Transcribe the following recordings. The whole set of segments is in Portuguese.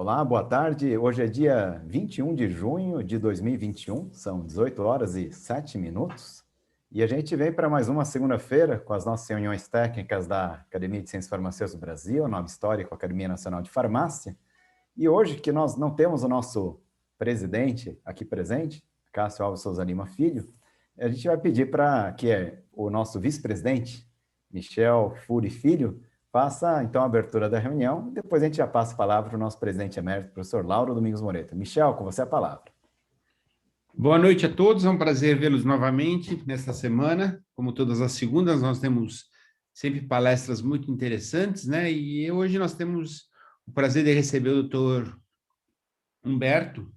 Olá, boa tarde. Hoje é dia 21 de junho de 2021, são 18 horas e 7 minutos. E a gente vem para mais uma segunda-feira com as nossas reuniões técnicas da Academia de Ciências Farmacêuticas do Brasil, Nova História com a Academia Nacional de Farmácia. E hoje, que nós não temos o nosso presidente aqui presente, Cássio Alves Souza Lima Filho, a gente vai pedir para que o nosso vice-presidente, Michel Fury Filho, faça, então, a abertura da reunião, e depois a gente já passa a palavra para o nosso presidente emérito, professor Lauro Domingos Moreira. Michel, com você a palavra. Boa noite a todos, é um prazer vê-los novamente nesta semana. Como todas as segundas, nós temos sempre palestras muito interessantes, né? E hoje nós temos o prazer de receber o doutor Humberto,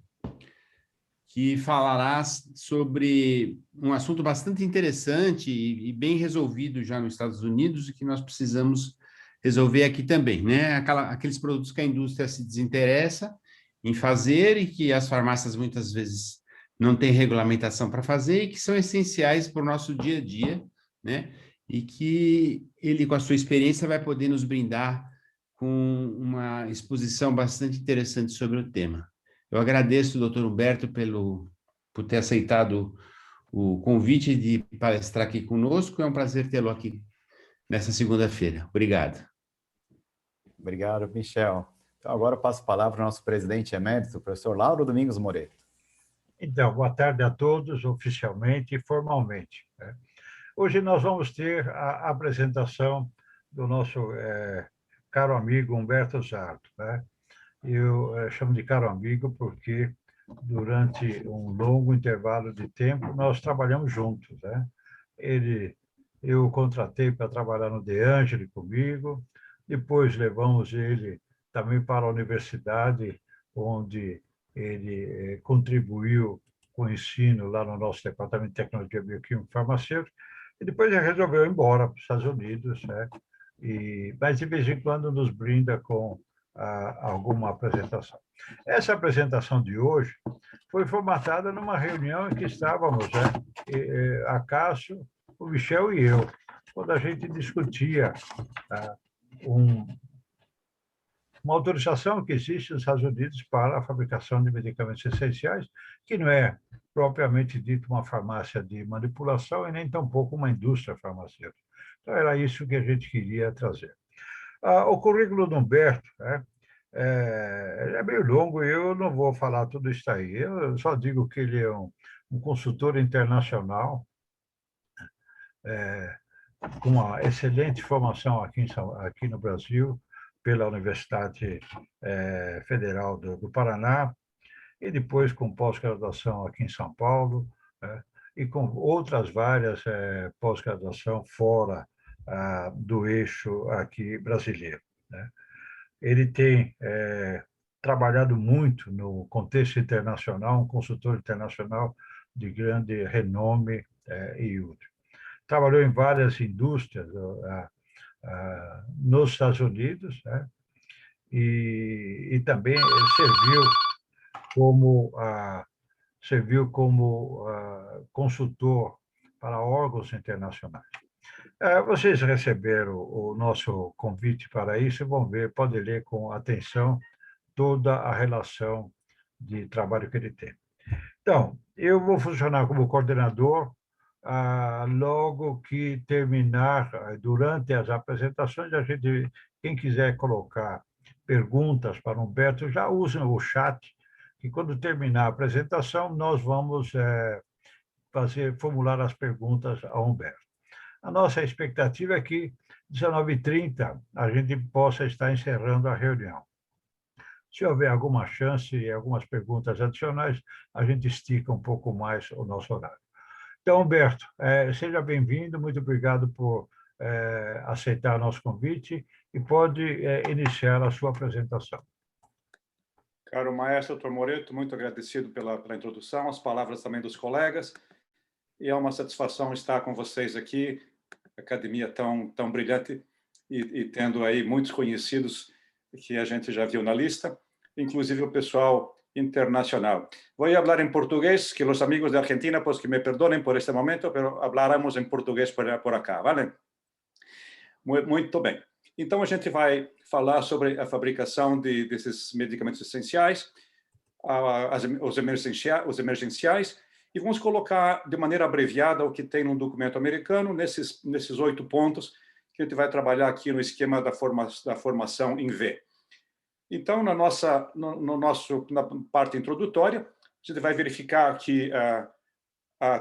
que falará sobre um assunto bastante interessante e bem resolvido já nos Estados Unidos e que nós precisamos resolver aqui também, né? Aqueles produtos que a indústria se desinteressa em fazer e que as farmácias muitas vezes não têm regulamentação para fazer e que são essenciais para o nosso dia a dia, né? E que ele, com a sua experiência, vai poder nos brindar com uma exposição bastante interessante sobre o tema. Eu agradeço, doutor Humberto, por ter aceitado o convite de palestrar aqui conosco. É um prazer tê-lo aqui nessa segunda-feira. Obrigado. Obrigado, Michel. Então, agora eu passo a palavra ao nosso presidente emérito, professor Lauro Domingos Moreira. Então, boa tarde a todos, oficialmente e formalmente. Hoje nós vamos ter a apresentação do nosso caro amigo Humberto Zardo. Eu chamo de caro amigo porque durante um longo intervalo de tempo nós trabalhamos juntos. Eu o contratei para trabalhar no De Angeli comigo, depois levamos ele também para a universidade, onde ele contribuiu com o ensino lá no nosso Departamento de Tecnologia Bioquímica e Farmacêutica, e depois ele resolveu ir embora para os Estados Unidos, mas de vez em quando nos brinda com alguma apresentação. Essa apresentação de hoje foi formatada numa reunião em que estávamos, a Cássio, o Michel e eu, quando a gente discutia uma autorização que existe nos Estados Unidos para a fabricação de medicamentos essenciais, que não é propriamente dito uma farmácia de manipulação e nem tampouco uma indústria farmacêutica. Então, era isso que a gente queria trazer. O currículo do Humberto é meio longo e eu não vou falar tudo isso aí. Eu só digo que ele é um consultor internacional, com uma excelente formação aqui no Brasil, pela Universidade Federal do Paraná, e depois com pós-graduação aqui em São Paulo, e com outras várias pós-graduação fora do eixo aqui brasileiro. Ele tem trabalhado muito no contexto internacional, um consultor internacional de grande renome e útil. Trabalhou em várias indústrias nos Estados Unidos, e também serviu como consultor para órgãos internacionais. Vocês receberam o nosso convite para isso e podem ler com atenção toda a relação de trabalho que ele tem. Então, eu vou funcionar como coordenador. Logo que terminar, durante as apresentações, quem quiser colocar perguntas para o Humberto, já usem o chat, que quando terminar a apresentação, nós vamos formular as perguntas ao Humberto. A nossa expectativa é que, 19h30, a gente possa estar encerrando a reunião. Se houver alguma chance e algumas perguntas adicionais, a gente estica um pouco mais o nosso horário. Então, Humberto, seja bem-vindo, muito obrigado por aceitar nosso convite e pode iniciar a sua apresentação. Caro maestro Dr. Moreto, muito agradecido pela introdução, as palavras também dos colegas, e é uma satisfação estar com vocês aqui, academia tão brilhante e tendo aí muitos conhecidos que a gente já viu na lista, inclusive o pessoal internacional. Voy a hablar en portugués, que los amigos de Argentina, pues que me perdonen por este momento, pero hablaremos en portugués por acá, ¿vale? Muito bem. Então, a gente vai falar sobre a fabricação desses medicamentos essenciais, os emergenciais, e vamos colocar de maneira abreviada o que tem no documento americano, nesses 8 pontos, que a gente vai trabalhar aqui no esquema da formação em V. Então, na parte introdutória, a gente vai verificar que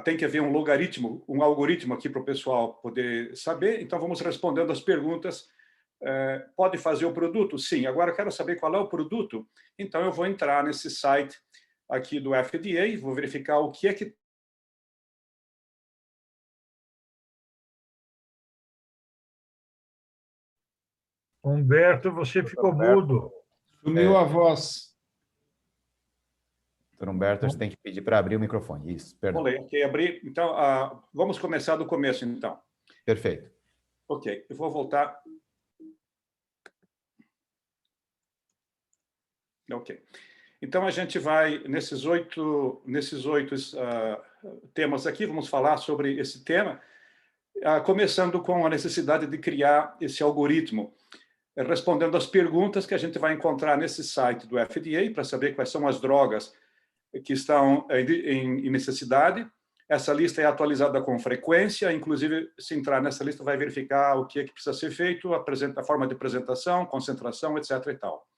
tem que haver um algoritmo aqui para o pessoal poder saber. Então, vamos respondendo as perguntas. Pode fazer o produto? Sim. Agora, eu quero saber qual é o produto. Então, eu vou entrar nesse site aqui do FDA, vou verificar o que é que... Humberto, você ficou mudo. Sumiu a voz. Doutor Humberto, você tem que pedir para abrir o microfone. Isso, perdão. Ok, abri. Então, vamos começar do começo, então. Perfeito. Ok, eu vou voltar. Ok. Então, a gente vai, nesses oito temas aqui, vamos falar sobre esse tema, começando com a necessidade de criar esse algoritmo, respondendo às perguntas que a gente vai encontrar nesse site do FDA, para saber quais são as drogas que estão em necessidade. Essa lista é atualizada com frequência, inclusive, se entrar nessa lista, vai verificar o que é que precisa ser feito, a forma de apresentação, concentração, etc. e tal.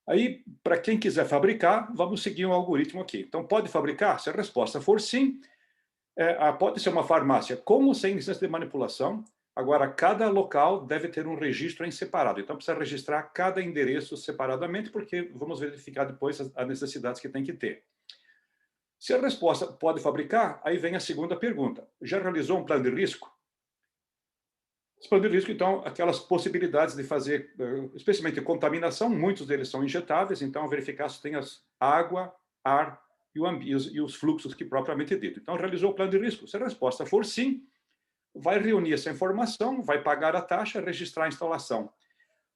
Aí, para quem quiser fabricar, vamos seguir um algoritmo aqui. Então, pode fabricar? Se a resposta for sim, pode ser uma farmácia com ou sem licença de manipulação. Agora, cada local deve ter um registro em separado. Então, precisa registrar cada endereço separadamente, porque vamos verificar depois as necessidades que tem que ter. Se a resposta pode fabricar, aí vem a segunda pergunta. Já realizou um plano de risco? Esse plano de risco, então, aquelas possibilidades de fazer, especialmente contaminação, muitos deles são injetáveis, então, verificar se tem água, ar e os fluxos que propriamente dito. Então, realizou o plano de risco? Se a resposta for sim, vai reunir essa informação, vai pagar a taxa, registrar a instalação.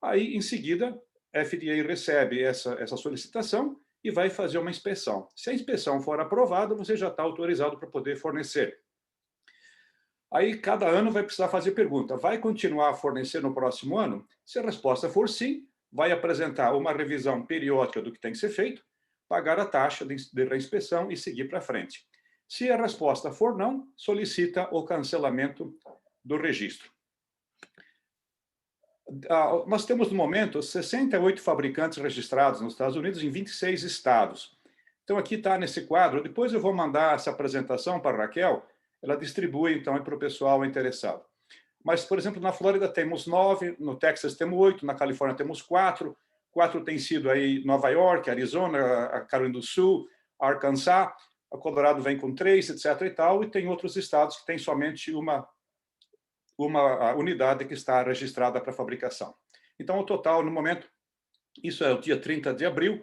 Aí, em seguida, a FDA recebe essa solicitação e vai fazer uma inspeção. Se a inspeção for aprovada, você já está autorizado para poder fornecer. Aí, cada ano vai precisar fazer pergunta. Vai continuar a fornecer no próximo ano? Se a resposta for sim, vai apresentar uma revisão periódica do que tem que ser feito, pagar a taxa de reinspeção e seguir para frente. Se a resposta for não, solicita o cancelamento do registro. Nós temos, no momento, 68 fabricantes registrados nos Estados Unidos em 26 estados. Então, aqui está nesse quadro. Depois eu vou mandar essa apresentação para a Raquel. Ela distribui, então, para o pessoal interessado. Mas, por exemplo, na Flórida temos 9, no Texas temos 8, na Califórnia temos 4. 4 têm sido aí Nova York, Arizona, a Carolina do Sul, Arkansas. A Colorado vem com 3, etc. e tal, e tem outros estados que têm somente uma unidade que está registrada para fabricação. Então, o total, no momento, isso é o dia 30 de abril,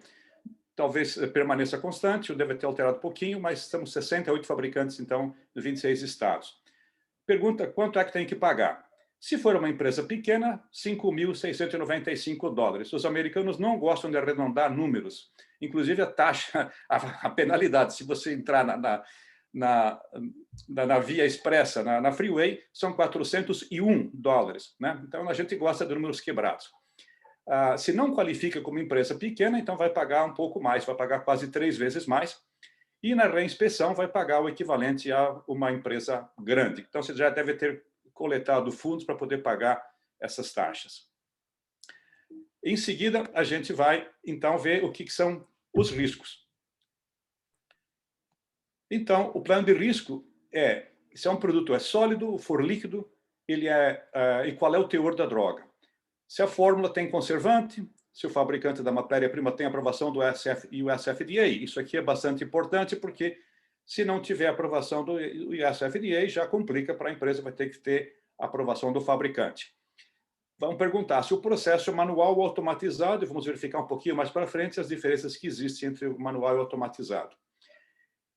talvez permaneça constante, eu deve ter alterado um pouquinho, mas estamos 68 fabricantes, então, de 26 estados. Pergunta, quanto é que tem que pagar? Se for uma empresa pequena, $5.695. Os americanos não gostam de arredondar números. Inclusive, a taxa, a penalidade, se você entrar na via expressa, na freeway, são $401. Né? Então, a gente gosta de números quebrados. Se não qualifica como empresa pequena, então vai pagar um pouco mais, vai pagar quase 3 vezes mais. E na reinspeção vai pagar o equivalente a uma empresa grande. Então, você já deve ter coletado fundos para poder pagar essas taxas. Em seguida, a gente vai, então, ver o que são os riscos. Então, o plano de risco se é um produto sólido, for líquido, e qual é o teor da droga. Se a fórmula tem conservante, se o fabricante da matéria-prima tem aprovação do USFDA. Isso aqui é bastante importante, porque se não tiver aprovação do USFDA, já complica para a empresa, vai ter que ter aprovação do fabricante. Vamos perguntar se o processo é manual ou automatizado, e vamos verificar um pouquinho mais para frente as diferenças que existem entre o manual e o automatizado.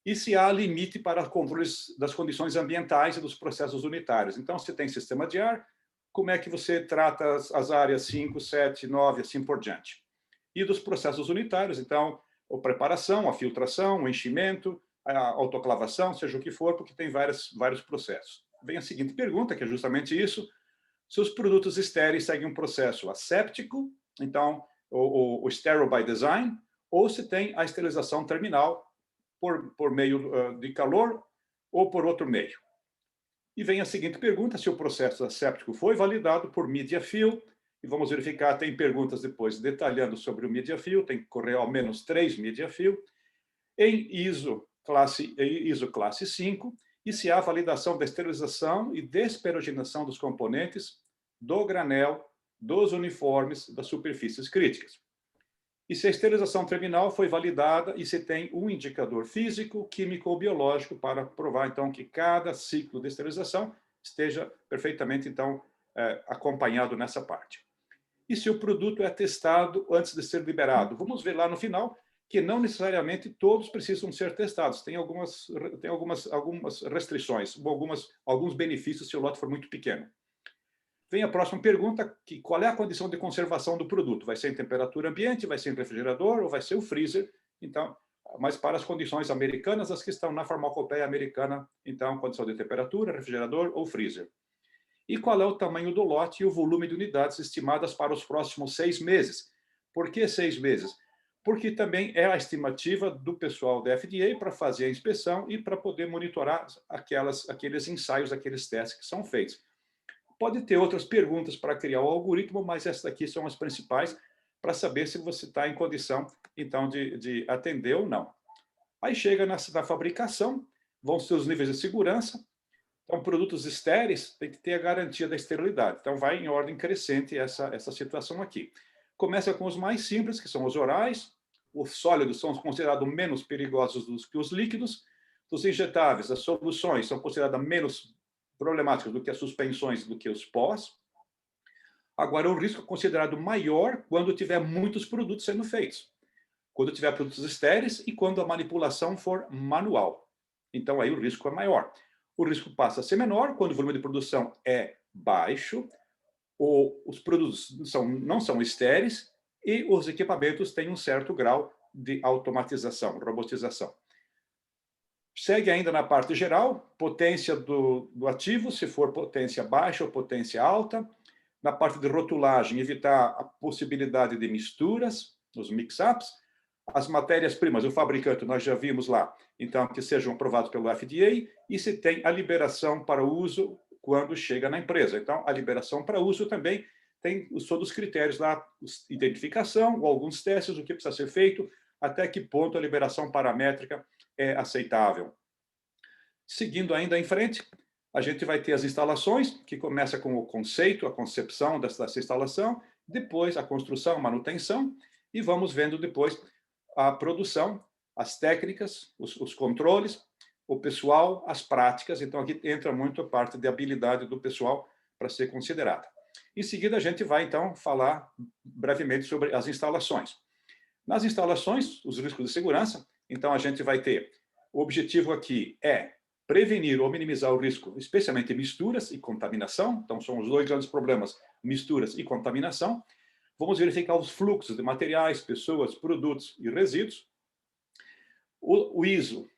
E se há limite para controles das condições ambientais e dos processos unitários. Então, se tem sistema de ar, como é que você trata as áreas 5, 7, 9, assim por diante. E dos processos unitários, então, a preparação, a filtração, o enchimento, a autoclavação, seja o que for, porque tem vários processos. Vem a seguinte pergunta, que é justamente isso. se os produtos estéreis seguem um processo asséptico, então, o sterile by design, ou se tem a esterilização terminal por meio de calor ou por outro meio. E vem a seguinte pergunta, se o processo asséptico foi validado por media fill, e vamos verificar, tem perguntas depois detalhando sobre o media fill, tem que correr ao menos 3 media fill, em ISO classe 5, e se há validação da esterilização e desperoginação dos componentes, do granel, dos uniformes, das superfícies críticas. E se a esterilização terminal foi validada e se tem um indicador físico, químico ou biológico para provar, então, que cada ciclo de esterilização esteja perfeitamente, então, acompanhado nessa parte. E se o produto é testado antes de ser liberado? Vamos ver lá no final que não necessariamente todos precisam ser testados. Tem algumas restrições, alguns benefícios se o lote for muito pequeno. Vem a próxima pergunta, que qual é a condição de conservação do produto? Vai ser em temperatura ambiente, vai ser em refrigerador ou vai ser o freezer? Então, mas para as condições americanas, as que estão na farmacopeia americana, então, condição de temperatura, refrigerador ou freezer. E qual é o tamanho do lote e o volume de unidades estimadas para os próximos 6 meses? Por que 6 meses? Porque também é a estimativa do pessoal da FDA para fazer a inspeção e para poder monitorar aqueles ensaios, aqueles testes que são feitos. Pode ter outras perguntas para criar o algoritmo, mas essas aqui são as principais para saber se você está em condição, então, de atender ou não. Aí chega na fabricação, vão ser os níveis de segurança. Então, produtos estéreis tem que ter a garantia da esterilidade. Então, vai em ordem crescente essa situação aqui. Começa com os mais simples, que são os orais. Os sólidos são considerados menos perigosos do que os líquidos. Os injetáveis, as soluções são consideradas menos problemáticas do que as suspensões, do que os pós. Agora, o risco é considerado maior quando tiver muitos produtos sendo feitos. Quando tiver produtos estéreis e quando a manipulação for manual. Então, aí o risco é maior. O risco passa a ser menor quando o volume de produção é baixo, ou os produtos não são estéreis e os equipamentos têm um certo grau de automatização, robotização. Segue ainda na parte geral, potência do ativo, se for potência baixa ou potência alta. Na parte de rotulagem, evitar a possibilidade de misturas, os mix-ups. As matérias-primas, o fabricante, nós já vimos lá, então, que sejam aprovados pelo FDA, e se tem a liberação para uso quando chega na empresa. Então, a liberação para uso também tem todos os critérios lá, identificação, ou alguns testes, o que precisa ser feito, até que ponto a liberação paramétrica é aceitável. Seguindo ainda em frente, a gente vai ter as instalações, que começa com o conceito, a concepção dessa instalação, depois a construção, a manutenção, e vamos vendo depois a produção, as técnicas, os controles, o pessoal, as práticas. Então, aqui entra muito a parte de habilidade do pessoal para ser considerada. Em seguida, a gente vai, então, falar brevemente sobre as instalações. Nas instalações, os riscos de segurança, então, a gente vai ter, o objetivo aqui é prevenir ou minimizar o risco, especialmente misturas e contaminação. Então, são os 2 grandes problemas, misturas e contaminação. Vamos verificar os fluxos de materiais, pessoas, produtos e resíduos. O ISO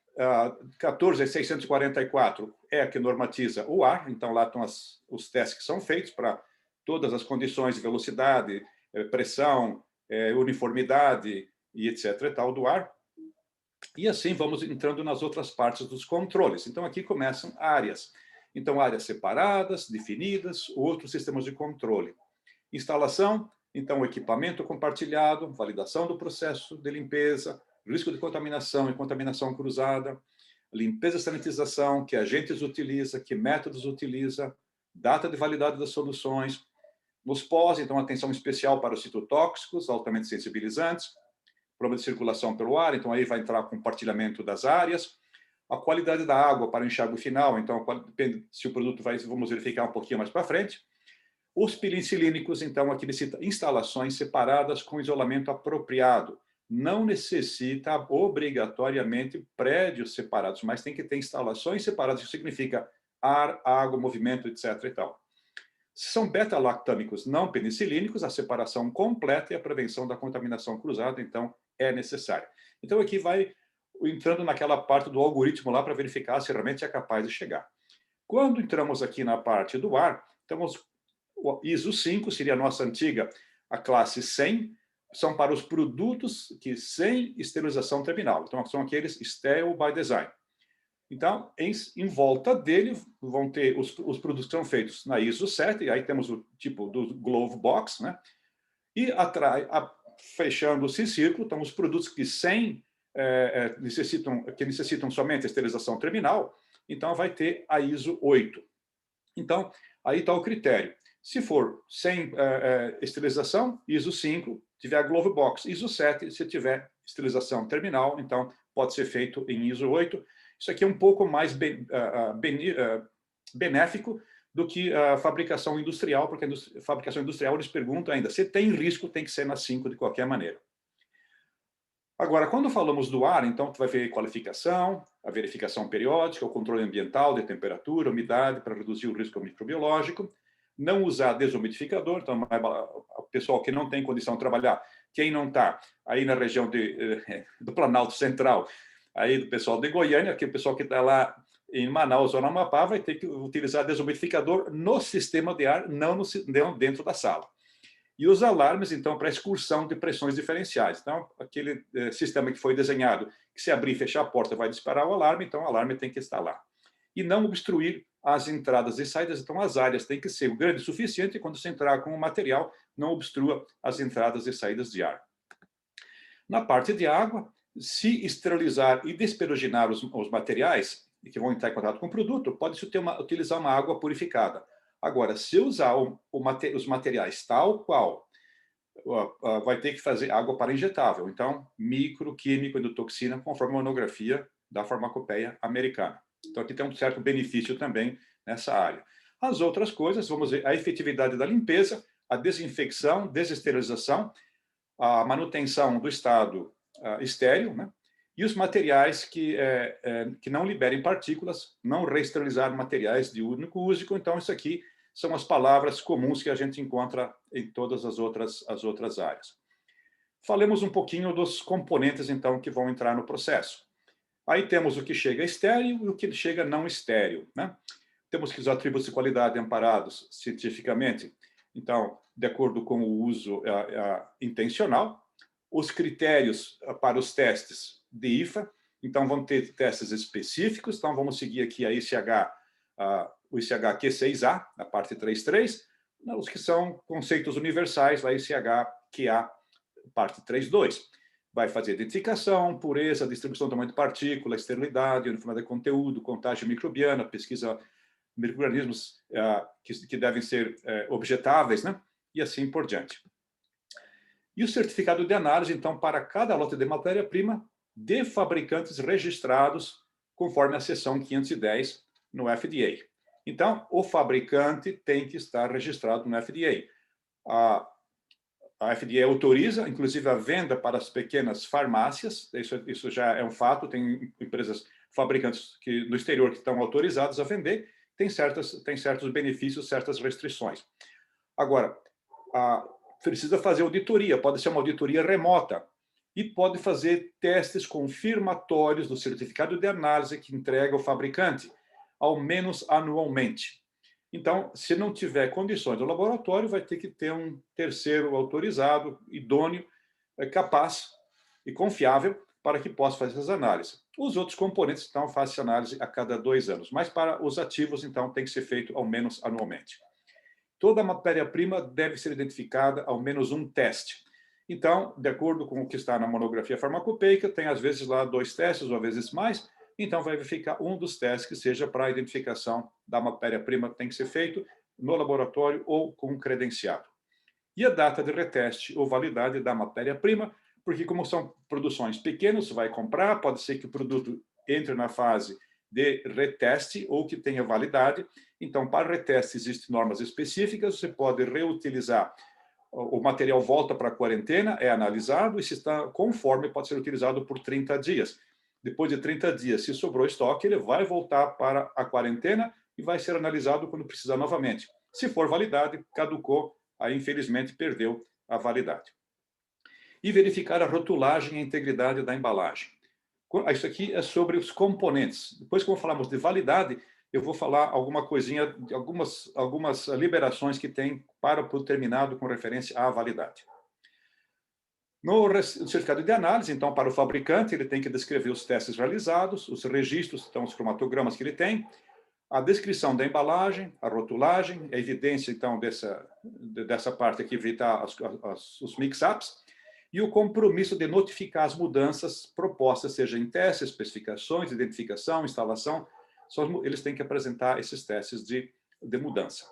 14644 é a que normatiza o ar, então lá estão os testes que são feitos para todas as condições de velocidade, pressão, uniformidade e etc. e tal do ar. E assim vamos entrando nas outras partes dos controles. Então aqui começam áreas. Então áreas separadas, definidas, outros sistemas de controle. Instalação, então equipamento compartilhado, validação do processo de limpeza, risco de contaminação e contaminação cruzada, limpeza e sanitização, que agentes utiliza, que métodos utiliza, data de validade das soluções. Nos pós, então, atenção especial para os citotóxicos, altamente sensibilizantes, problema de circulação pelo ar, então aí vai entrar o compartilhamento das áreas, a qualidade da água para o enxágue final, então depende se o produto vai, vamos verificar um pouquinho mais para frente. Os penicilínicos, então, aqui necessita instalações separadas com isolamento apropriado. Não necessita obrigatoriamente prédios separados, mas tem que ter instalações separadas, isso significa ar, água, movimento, etc. e tal. Se são beta-lactâmicos não penicilínicos, a separação completa e a prevenção da contaminação cruzada, então, é necessária. Então, aqui vai entrando naquela parte do algoritmo lá para verificar se realmente é capaz de chegar. Quando entramos aqui na parte do ar, então, O ISO 5 seria a nossa antiga, a classe 100, são para os produtos que sem esterilização terminal. Então, são aqueles sterile by design. Então, em volta dele, vão ter os produtos que são feitos na ISO 7, e aí temos o tipo do glove box, né? E atrás, fechando esse círculo, estão os produtos que necessitam somente esterilização terminal, então vai ter a ISO 8. Então, aí está o critério. Se for sem esterilização, ISO 5, tiver glove box, ISO 7, se tiver esterilização terminal, então pode ser feito em ISO 8. Isso aqui é um pouco mais benéfico do que a fabricação industrial, porque a fabricação industrial eles perguntam ainda, se tem risco, tem que ser na 5 de qualquer maneira. Agora, quando falamos do ar, então, tu vai ver qualificação, a verificação periódica, o controle ambiental de temperatura, umidade, para reduzir o risco microbiológico, não usar desumidificador, então, o pessoal que não tem condição de trabalhar, quem não está aí na região do Planalto Central, aí do pessoal de Goiânia, que o pessoal que está lá em Manaus ou no Amapá vai ter que utilizar desumidificador no sistema de ar, não dentro da sala. E os alarmes, então, para excursão de pressões diferenciais. Então, aquele sistema que foi desenhado, que se abrir e fechar a porta vai disparar o alarme, então o alarme tem que estar lá. E não obstruir as entradas e saídas, então as áreas têm que ser grande o suficiente e quando você entrar com o material, não obstrua as entradas e saídas de ar. Na parte de água, se esterilizar e desperoginar os materiais que vão entrar em contato com o produto, pode-se utilizar uma água purificada. Agora, se usar os materiais tal qual, vai ter que fazer água para injetável. Então, microquímico, endotoxina, conforme a monografia da farmacopeia americana. Então, aqui tem um certo benefício também nessa área. As outras coisas, vamos ver a efetividade da limpeza, a desinfecção, desesterilização, a manutenção do estado estéril, né? E os materiais que não liberem partículas, não reesterilizar materiais de único uso. Então, isso aqui são as palavras comuns que a gente encontra em todas as outras áreas. Falemos um pouquinho dos componentes, então, que vão entrar no processo. Aí temos o que chega estéril e o que chega não estéril, né? Temos que os atributos de qualidade amparados cientificamente, então, de acordo com o uso intencional, os critérios para os testes de IFA, então vão ter testes específicos, então vamos seguir aqui a ICH, o ICH Q6A, a parte 3.3, os que são conceitos universais, a ICH QA, parte 3.2. Vai fazer identificação, pureza, distribuição do tamanho de partícula, esterilidade, uniformidade de conteúdo, contagem microbiana, pesquisa de micro-organismos que devem ser objetáveis, né? E assim por diante. E o certificado de análise, então, para cada lote de matéria-prima de fabricantes registrados conforme a seção 510 no FDA. Então, o fabricante tem que estar registrado no FDA. A FDA autoriza, inclusive, a venda para as pequenas farmácias, isso já é um fato, tem empresas fabricantes no exterior que estão autorizadas a vender, tem certos benefícios, certas restrições. Agora, precisa fazer auditoria, pode ser uma auditoria remota, e pode fazer testes confirmatórios do certificado de análise que entrega o fabricante, ao menos anualmente. Então, se não tiver condições do laboratório, vai ter que ter um terceiro autorizado, idôneo, capaz e confiável para que possa fazer essas análises. Os outros componentes, então, fazem análise a cada 2 anos, mas para os ativos, então, tem que ser feito ao menos anualmente. Toda matéria-prima deve ser identificada ao menos um teste. Então, de acordo com o que está na monografia farmacopeica, tem às vezes lá 2 testes, ou às vezes mais, então vai verificar um dos testes que seja para a identificação da matéria-prima, tem que ser feito no laboratório ou com um credenciado. E a data de reteste ou validade da matéria-prima, porque como são produções pequenas, você vai comprar, pode ser que o produto entre na fase de reteste ou que tenha validade. Então, para reteste existem normas específicas, você pode reutilizar, o material volta para a quarentena, é analisado e se está conforme, pode ser utilizado por 30 dias. Depois de 30 dias, se sobrou estoque, ele vai voltar para a quarentena e vai ser analisado quando precisar novamente. Se for validade, caducou, aí infelizmente perdeu a validade. E verificar a rotulagem e a integridade da embalagem. Isso aqui é sobre os componentes. Depois, quando falamos de validade, eu vou falar alguma coisinha, algumas liberações que tem para o produto terminado com referência à validade. No certificado de análise, então, para o fabricante, ele tem que descrever os testes realizados, os registros, então, os cromatogramas que ele tem, a descrição da embalagem, a rotulagem, a evidência, então, dessa parte aqui, evitar os mix-ups, e o compromisso de notificar as mudanças propostas, seja em testes, especificações, identificação, instalação, eles têm que apresentar esses testes de mudança.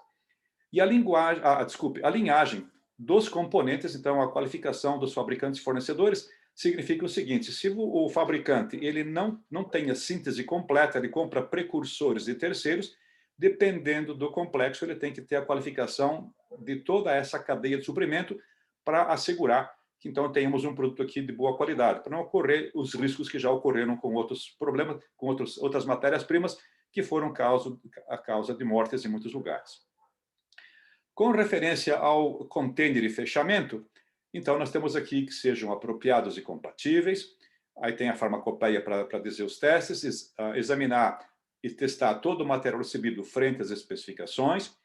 E a linhagem dos componentes, então, a qualificação dos fabricantes e fornecedores, significa o seguinte: se o fabricante ele não tem a síntese completa, ele compra precursores de terceiros, dependendo do complexo, ele tem que ter a qualificação de toda essa cadeia de suprimento para assegurar que, então, tenhamos um produto aqui de boa qualidade, para não ocorrer os riscos que já ocorreram com outros problemas, com outras matérias-primas que foram a causa de mortes em muitos lugares. Com referência ao container e fechamento, então, nós temos aqui que sejam apropriados e compatíveis. Aí tem a farmacopeia para dizer os testes, examinar e testar todo o material recebido frente às especificações,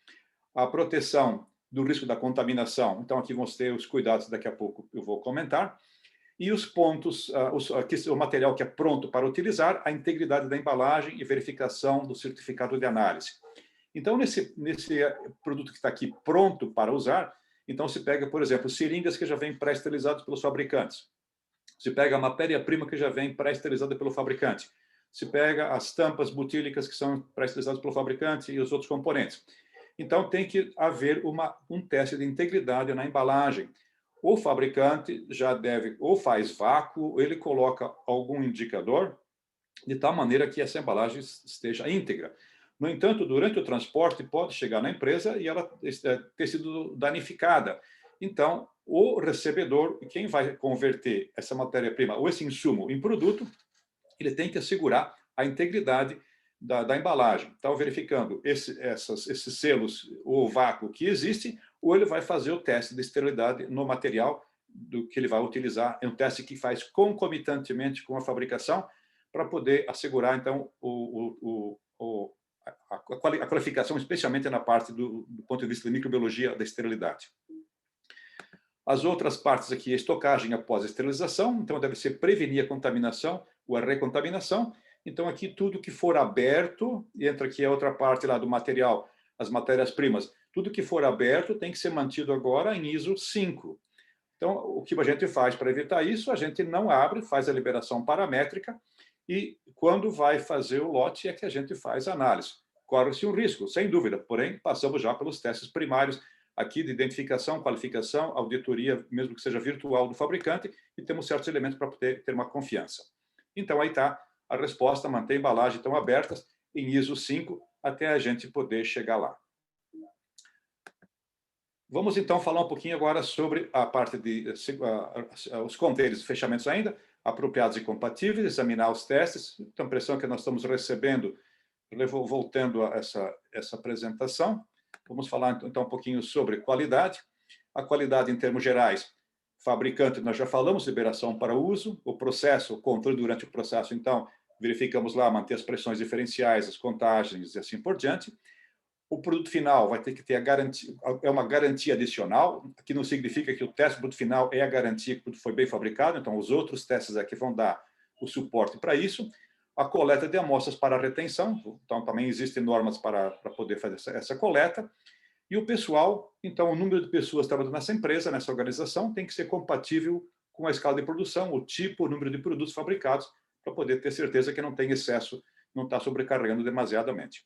a proteção do risco da contaminação. Então, aqui vamos ter os cuidados, daqui a pouco eu vou comentar. E os pontos, o material que é pronto para utilizar, a integridade da embalagem e verificação do certificado de análise. Então, nesse produto que está aqui pronto para usar, então se pega, por exemplo, seringas que já vêm pré-esterilizadas pelos fabricantes. Se pega a matéria-prima que já vem pré-esterilizada pelo fabricante. Se pega as tampas butílicas que são pré-esterilizadas pelo fabricante e os outros componentes. Então, tem que haver um teste de integridade na embalagem. O fabricante já deve, ou faz vácuo, ou ele coloca algum indicador, de tal maneira que essa embalagem esteja íntegra. No entanto, durante o transporte, pode chegar na empresa e ela ter sido danificada. Então, o recebedor, quem vai converter essa matéria-prima ou esse insumo em produto, ele tem que assegurar a integridade da embalagem. Então, verificando esses selos ou vácuo que existe, ou ele vai fazer o teste de esterilidade no material do que ele vai utilizar. É um teste que faz concomitantemente com a fabricação para poder assegurar, então, a qualificação, especialmente na parte do ponto de vista de microbiologia da esterilidade. As outras partes aqui, a estocagem após a esterilização, então deve ser prevenir a contaminação ou a recontaminação. Então aqui tudo que for aberto, entra aqui a outra parte lá do material, as matérias-primas, tudo que for aberto tem que ser mantido agora em ISO 5. Então o que a gente faz para evitar isso? A gente não abre, faz a liberação paramétrica e quando vai fazer o lote é que a gente faz a análise. Corre-se um risco, sem dúvida, porém passamos já pelos testes primários aqui de identificação, qualificação, auditoria, mesmo que seja virtual do fabricante, e temos certos elementos para poder ter uma confiança. Então, aí está a resposta, manter a embalagem tão abertas em ISO 5 até a gente poder chegar lá. Vamos, então, falar um pouquinho agora sobre a parte de os containers e fechamentos ainda, apropriados e compatíveis, examinar os testes. Então, a impressão que nós estamos recebendo, voltando a essa apresentação. Vamos falar, então, um pouquinho sobre qualidade. A qualidade, em termos gerais, fabricante, nós já falamos, liberação para uso, o processo, o controle durante o processo, então, verificamos lá, manter as pressões diferenciais, as contagens e assim por diante. O produto final vai ter que ter a garantia, é uma garantia adicional, que não significa que o teste do produto final é a garantia que o produto foi bem fabricado, então, os outros testes aqui vão dar o suporte para isso. A coleta de amostras para a retenção, então também existem normas para poder fazer essa coleta. E o pessoal, então o número de pessoas trabalhando nessa empresa, nessa organização, tem que ser compatível com a escala de produção, o tipo, o número de produtos fabricados, para poder ter certeza que não tem excesso, não está sobrecarregando demasiadamente.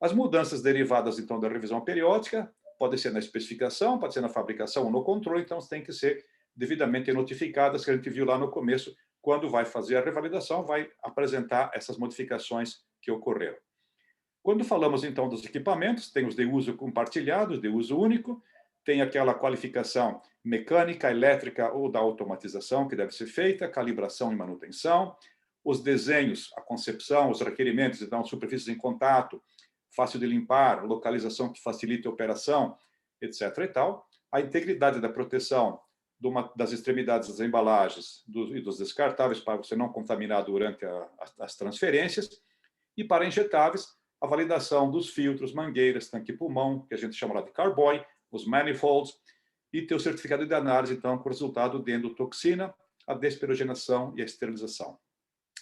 As mudanças derivadas, então, da revisão periódica, pode ser na especificação, pode ser na fabricação ou no controle, então tem que ser devidamente notificadas, que a gente viu lá no começo. Quando vai fazer a revalidação, vai apresentar essas modificações que ocorreram. Quando falamos, então, dos equipamentos, tem os de uso compartilhado, os de uso único, tem aquela qualificação mecânica, elétrica ou da automatização que deve ser feita, calibração e manutenção, os desenhos, a concepção, os requerimentos, então, superfícies em contato, fácil de limpar, localização que facilite a operação, etc. e tal, a integridade da proteção das extremidades das embalagens e dos descartáveis para você não contaminar durante as transferências. E para injetáveis, a validação dos filtros, mangueiras, tanque-pulmão, que a gente chama lá de carboy, os manifolds, e ter o certificado de análise, então, com o resultado de endotoxina, a desperogenação e a esterilização.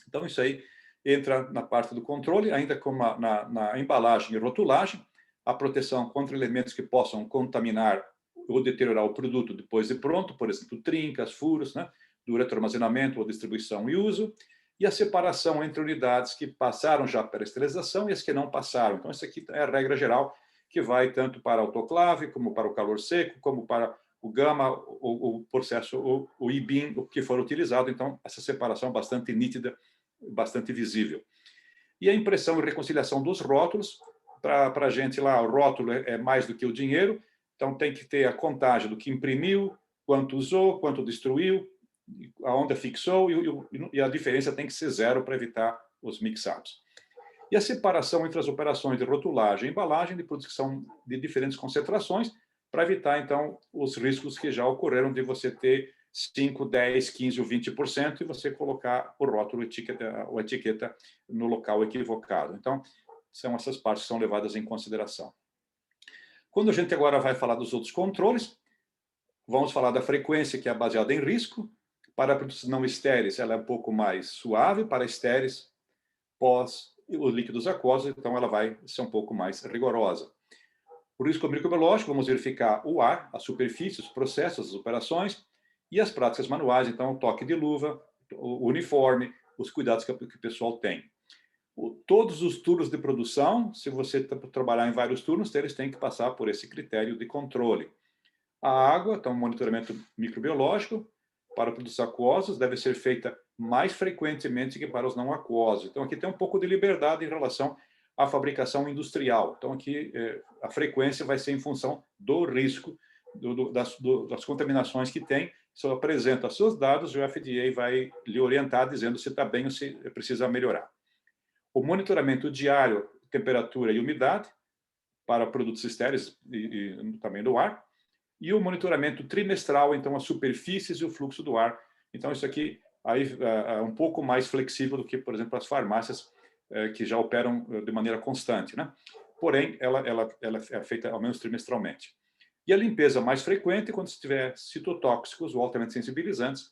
Então, isso aí entra na parte do controle, ainda como na embalagem e rotulagem, a proteção contra elementos que possam contaminar ou deteriorar o produto depois de pronto, por exemplo, trincas, furos, né, durante o armazenamento ou distribuição e uso, e a separação entre unidades que passaram já pela esterilização e as que não passaram. Então, isso aqui é a regra geral, que vai tanto para o autoclave, como para o calor seco, como para o gama, o processo, o IBIM, o que for utilizado. Então, essa separação é bastante nítida, bastante visível. E a impressão e reconciliação dos rótulos, para a gente lá, o rótulo é mais do que o dinheiro, então tem que ter a contagem do que imprimiu, quanto usou, quanto destruiu, aonde fixou, e a diferença tem que ser zero para evitar os mix-ups. E a separação entre as operações de rotulagem e embalagem de produção de diferentes concentrações, para evitar, então, os riscos que já ocorreram de você ter 5, 10, 15 ou 20% e você colocar o rótulo ou etiqueta no local equivocado. Então, são essas partes que são levadas em consideração. Quando a gente agora vai falar dos outros controles, vamos falar da frequência, que é baseada em risco. Para produtos não estéreis, ela é um pouco mais suave. Para estéreis, pós os líquidos aquosos, então ela vai ser um pouco mais rigorosa. O risco microbiológico, vamos verificar o ar, a superfície, os processos, as operações, e as práticas manuais, então o toque de luva, o uniforme, os cuidados que o pessoal tem. Todos os turnos de produção, se você trabalhar em vários turnos, eles têm que passar por esse critério de controle. A água, então, monitoramento microbiológico, para produtos aquosos, deve ser feita mais frequentemente que para os não aquosos. Então, aqui tem um pouco de liberdade em relação à fabricação industrial. Então, aqui a frequência vai ser em função do risco, das contaminações que tem. Se apresenta seus dados, o FDA vai lhe orientar dizendo se está bem ou se precisa melhorar. O monitoramento diário, temperatura e umidade, para produtos estéreis e também do ar. E o monitoramento trimestral, então, as superfícies e o fluxo do ar. Então, isso aqui aí é um pouco mais flexível do que, por exemplo, as farmácias que já operam de maneira constante, né? Porém, ela é feita ao menos trimestralmente. E a limpeza mais frequente quando se tiver citotóxicos ou altamente sensibilizantes.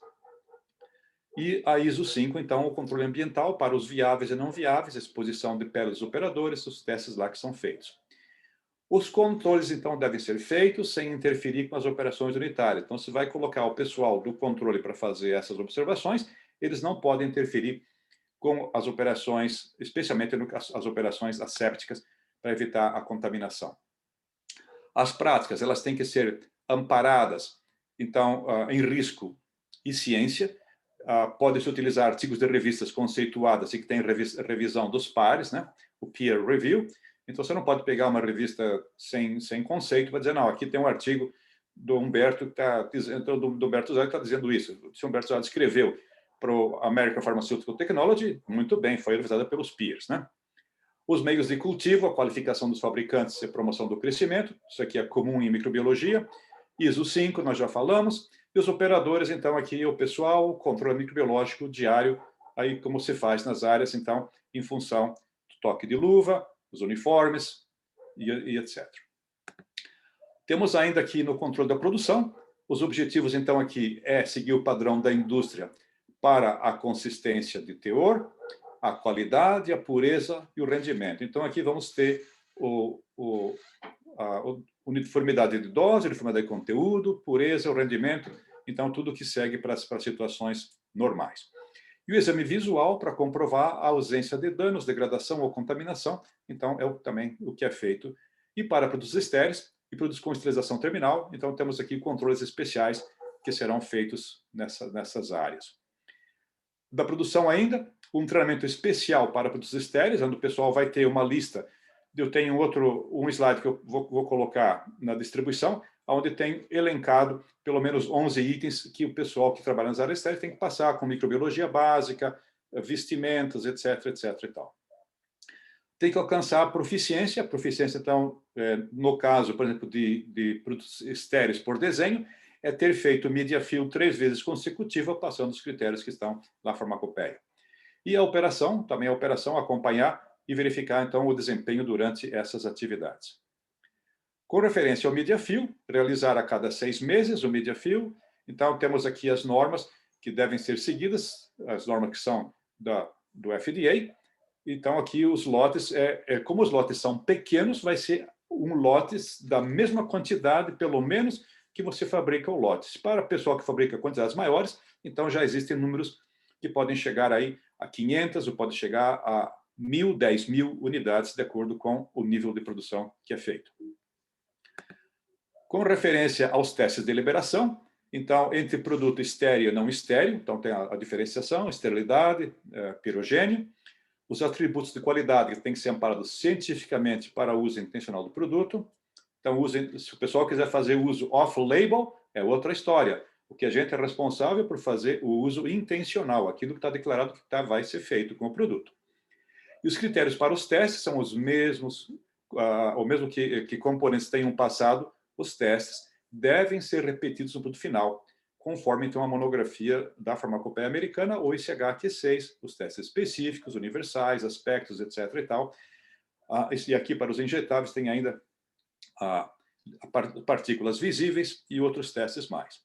E a ISO 5, então, o controle ambiental para os viáveis e não viáveis, a exposição de peles dos operadores, os testes lá que são feitos. Os controles, então, devem ser feitos sem interferir com as operações unitárias. Então, se vai colocar o pessoal do controle para fazer essas observações, eles não podem interferir com as operações, especialmente as operações assépticas, para evitar a contaminação. As práticas, elas têm que ser amparadas, então, em risco e ciência. Pode-se utilizar artigos de revistas conceituadas e que tem revisão dos pares, né? O peer review. Então, você não pode pegar uma revista sem conceito para dizer, não, aqui tem um artigo do Humberto que está dizendo, do Humberto Zé que está dizendo isso. Se o Humberto Zé escreveu para o American Pharmaceutical Technology, muito bem, foi revisada pelos peers, né? Os meios de cultivo, a qualificação dos fabricantes e a promoção do crescimento, isso aqui é comum em microbiologia. ISO 5, nós já falamos. E os operadores, então, aqui o pessoal, controle microbiológico diário, aí como se faz nas áreas, então, em função do toque de luva, os uniformes e etc. Temos ainda aqui no controle da produção, os objetivos, então, aqui é seguir o padrão da indústria para a consistência de teor, a qualidade, a pureza e o rendimento. Então, aqui vamos ter a uniformidade de dose, uniformidade de conteúdo, pureza, o rendimento, então, tudo que segue para situações normais. E o exame visual para comprovar a ausência de danos, degradação ou contaminação, então, é também o que é feito. E para produtos estéreis e produtos com esterilização terminal, então, temos aqui controles especiais que serão feitos nessas áreas. Da produção ainda, um treinamento especial para produtos estéreis, onde o pessoal vai ter uma lista. Eu tenho um slide que eu vou colocar na distribuição, onde tem elencado pelo menos 11 itens que o pessoal que trabalha nas áreas estéreis tem que passar com microbiologia básica, vestimentas, etc, etc e tal. Tem que alcançar a proficiência. A proficiência, então, no caso, por exemplo, de produtos estéreis por desenho, é ter feito media fill 3 vezes consecutiva, passando os critérios que estão na farmacopeia. E a operação, também a operação, acompanhar e verificar, então, o desempenho durante essas atividades. Com referência ao Media Fill, realizar a cada 6 meses o Media Fill. Então, temos aqui as normas que devem ser seguidas, as normas que são do FDA. Então, aqui os lotes, como os lotes são pequenos, vai ser um lote da mesma quantidade, pelo menos, que você fabrica o lote. Para o pessoal que fabrica quantidades maiores, então já existem números que podem chegar aí a 500 ou pode chegar a 1.000, 10.000 unidades, de acordo com o nível de produção que é feito. Com referência aos testes de liberação, então, entre produto estéril e não estéril, então tem a diferenciação, esterilidade, pirogênio. Os atributos de qualidade têm que ser amparados cientificamente para uso intencional do produto. Então, se o pessoal quiser fazer uso off-label, é outra história. O que a gente é responsável por fazer o uso intencional, aquilo que está declarado que vai ser feito com o produto. E os critérios para os testes são os mesmos, ou mesmo que componentes tenham passado, os testes devem ser repetidos no produto final, conforme então a monografia da farmacopeia americana, ou ICH-Q6, os testes específicos, universais, aspectos, etc. e tal. E aqui para os injetáveis tem ainda partículas visíveis e outros testes mais.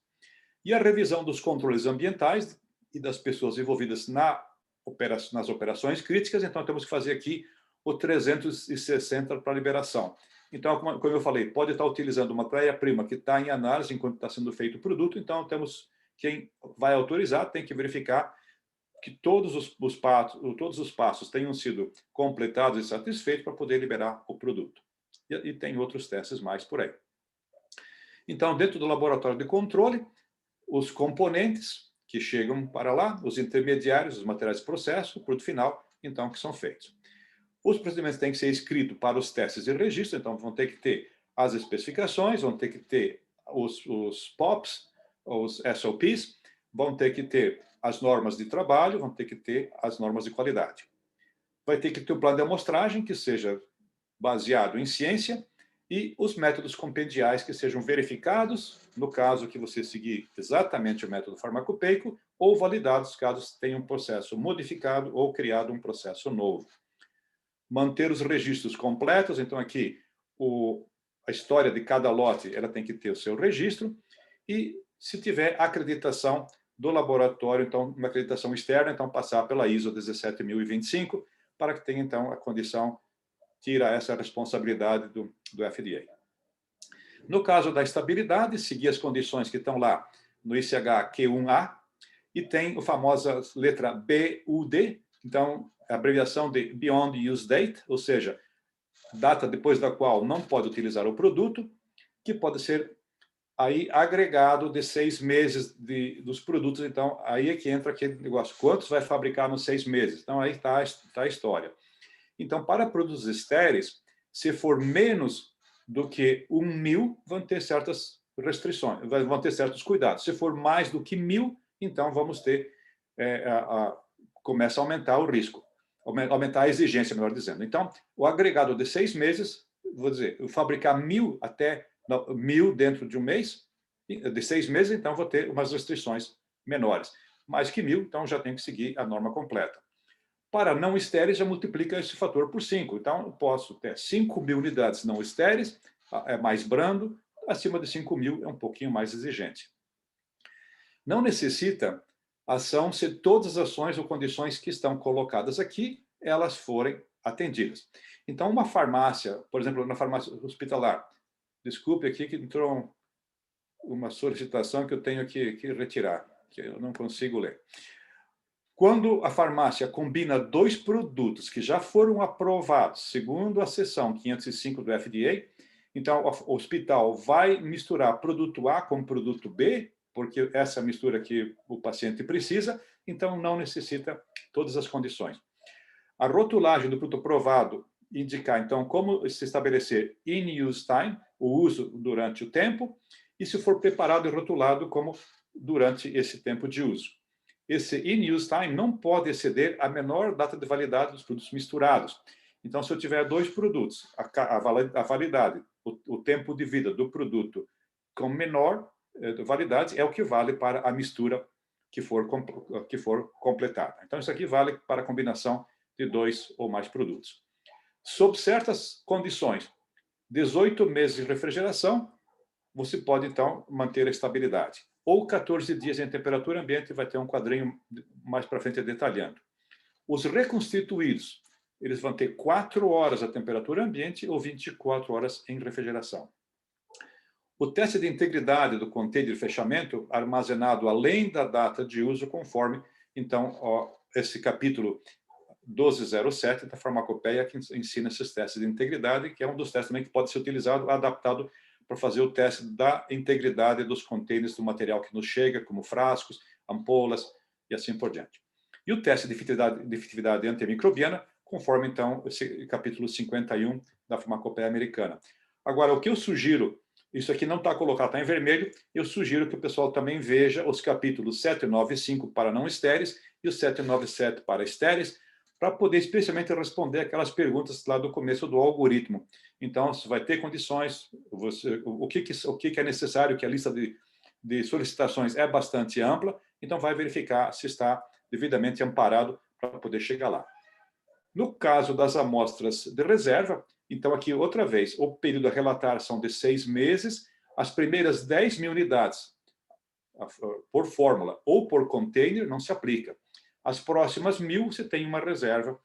E a revisão dos controles ambientais e das pessoas envolvidas nas operações críticas, então temos que fazer aqui o 360 para liberação. Então, como eu falei, pode estar utilizando uma matéria-prima que está em análise enquanto está sendo feito o produto, então quem vai autorizar tem que verificar que todos os passos tenham sido completados e satisfeitos para poder liberar o produto. E tem outros testes mais por aí. Então, dentro do laboratório de controle, os componentes que chegam para lá, os intermediários, os materiais de processo, o produto final, então, que são feitos. Os procedimentos têm que ser escritos para os testes de registro, então vão ter que ter as especificações, vão ter que ter os POPs, os SOPs, vão ter que ter as normas de trabalho, vão ter que ter as normas de qualidade. Vai ter que ter um plano de amostragem que seja baseado em ciência e os métodos compendiais que sejam verificados, no caso que você seguir exatamente o método farmacopeico, ou validados caso tenha um processo modificado ou criado um processo novo. Manter os registros completos, então aqui a história de cada lote ela tem que ter o seu registro, e se tiver acreditação do laboratório, então uma acreditação externa, então passar pela ISO 17025, para que tenha então a condição, tira essa responsabilidade do FDA. No caso da estabilidade, seguir as condições que estão lá no ICH Q1A, e tem a famosa letra BUD, então a abreviação de Beyond Use Date, ou seja, data depois da qual não pode utilizar o produto, que pode ser aí agregado de 6 meses dos produtos. Então, aí é que entra aquele negócio, quantos vai fabricar nos 6 meses? Então, aí está a história. Então, para produtos estéreis, se for menos do que 1.000, vão ter certas restrições, vão ter certos cuidados. Se for mais do que 1.000, então vamos ter, começa a aumentar o risco, aumentar a exigência, melhor dizendo. Então, o agregado de 6 meses, vou dizer, eu fabricar 1.000 até 1.000 dentro de um mês, de 6 meses, então vou ter umas restrições menores. Mais que 1.000, então já tenho que seguir a norma completa. Para não estéreis, já multiplica esse fator por 5. Então, eu posso ter 5.000 unidades não estéreis, é mais brando, acima de 5.000 é um pouquinho mais exigente. Não necessita ação se todas as ações ou condições que estão colocadas aqui, elas forem atendidas. Então, uma farmácia, por exemplo, na farmácia hospitalar, desculpe aqui que entrou uma solicitação que eu tenho que retirar, que eu não consigo ler. Quando a farmácia combina 2 produtos que já foram aprovados, segundo a seção 505 do FDA, então o hospital vai misturar produto A com produto B, porque essa mistura que o paciente precisa, então não necessita todas as condições. A rotulagem do produto aprovado indicar, então, como se estabelecer in-use time, o uso durante o tempo, e se for preparado e rotulado como durante esse tempo de uso. Esse in-use time não pode exceder a menor data de validade dos produtos misturados. Então, se eu tiver 2 produtos, a validade, o tempo de vida do produto com menor validade é o que vale para a mistura que for completada. Então, isso aqui vale para a combinação de 2 ou mais produtos. Sob certas condições, 18 meses de refrigeração, você pode, então, manter a estabilidade. Ou 14 dias em temperatura ambiente, vai ter um quadrinho mais para frente detalhando. Os reconstituídos, eles vão ter 4 horas a temperatura ambiente ou 24 horas em refrigeração. O teste de integridade do container de fechamento, armazenado além da data de uso, conforme, então, esse capítulo 1207 da farmacopeia, que ensina esses testes de integridade, que é um dos testes também que pode ser utilizado, adaptado para fazer o teste da integridade dos containers do material que nos chega, como frascos, ampolas e assim por diante. E o teste de efetividade antimicrobiana, conforme, então, esse capítulo 51 da farmacopeia americana. Agora, o que eu sugiro, isso aqui não está colocado, está em vermelho, eu sugiro que o pessoal também veja os capítulos 795 para não estéreis e o 797 para estéreis, para poder especialmente responder aquelas perguntas lá do começo do algoritmo. Então, se vai ter condições, o que é necessário, que a lista de solicitações é bastante ampla, então vai verificar se está devidamente amparado para poder chegar lá. No caso das amostras de reserva, então aqui outra vez, o período a relatar são de 6 meses, as primeiras 10.000 unidades por fórmula ou por container não se aplica. As próximas 1.000 você tem uma reserva,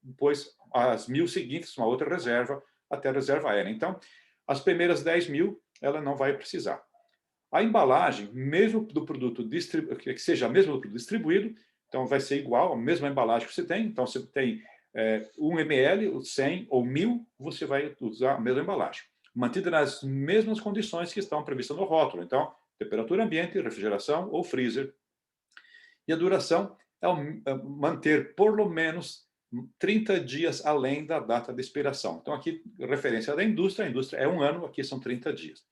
depois as 1.000 seguintes uma outra reserva, até a reserva aérea. Então, as primeiras 10.000 ela não vai precisar. A embalagem, mesmo do produto que seja mesmo do produto distribuído, então vai ser igual a mesma embalagem que você tem. Então, você tem 1 ml, 100 ou 1.000, você vai usar a mesma embalagem, mantida nas mesmas condições que estão previstas no rótulo. Então, temperatura ambiente, refrigeração ou freezer. E a duração é manter por lo menos 30 dias além da data de expiração. Então, aqui, referência da indústria, a indústria é 1 ano, aqui são 30 dias.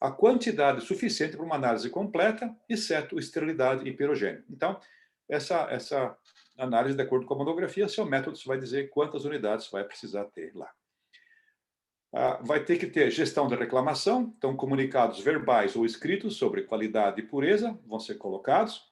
A quantidade suficiente para uma análise completa, exceto esterilidade e pirogênio. Então, essa análise, de acordo com a monografia, seu método vai dizer quantas unidades vai precisar ter lá. Vai ter que ter gestão de reclamação, então comunicados verbais ou escritos sobre qualidade e pureza vão ser colocados,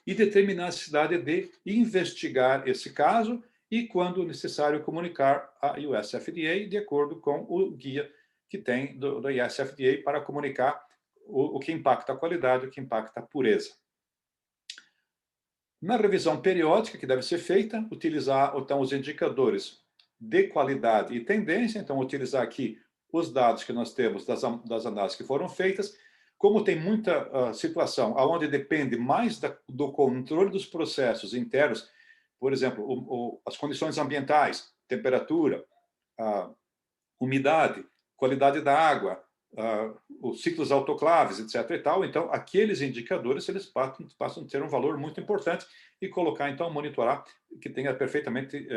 e determinar a necessidade de investigar esse caso e, quando necessário, comunicar a USFDA de acordo com o guia que tem do USFDA para comunicar o que impacta a qualidade, o que impacta a pureza. Na revisão periódica que deve ser feita, utilizar então os indicadores de qualidade e tendência, então utilizar aqui os dados que nós temos das análises que foram feitas. Como tem muita situação onde depende mais do controle dos processos internos, por exemplo, as condições ambientais, temperatura, umidade, qualidade da água, os ciclos autoclaves, etc. e tal, então aqueles indicadores eles passam a ter um valor muito importante e colocar, então, monitorar que tenha perfeitamente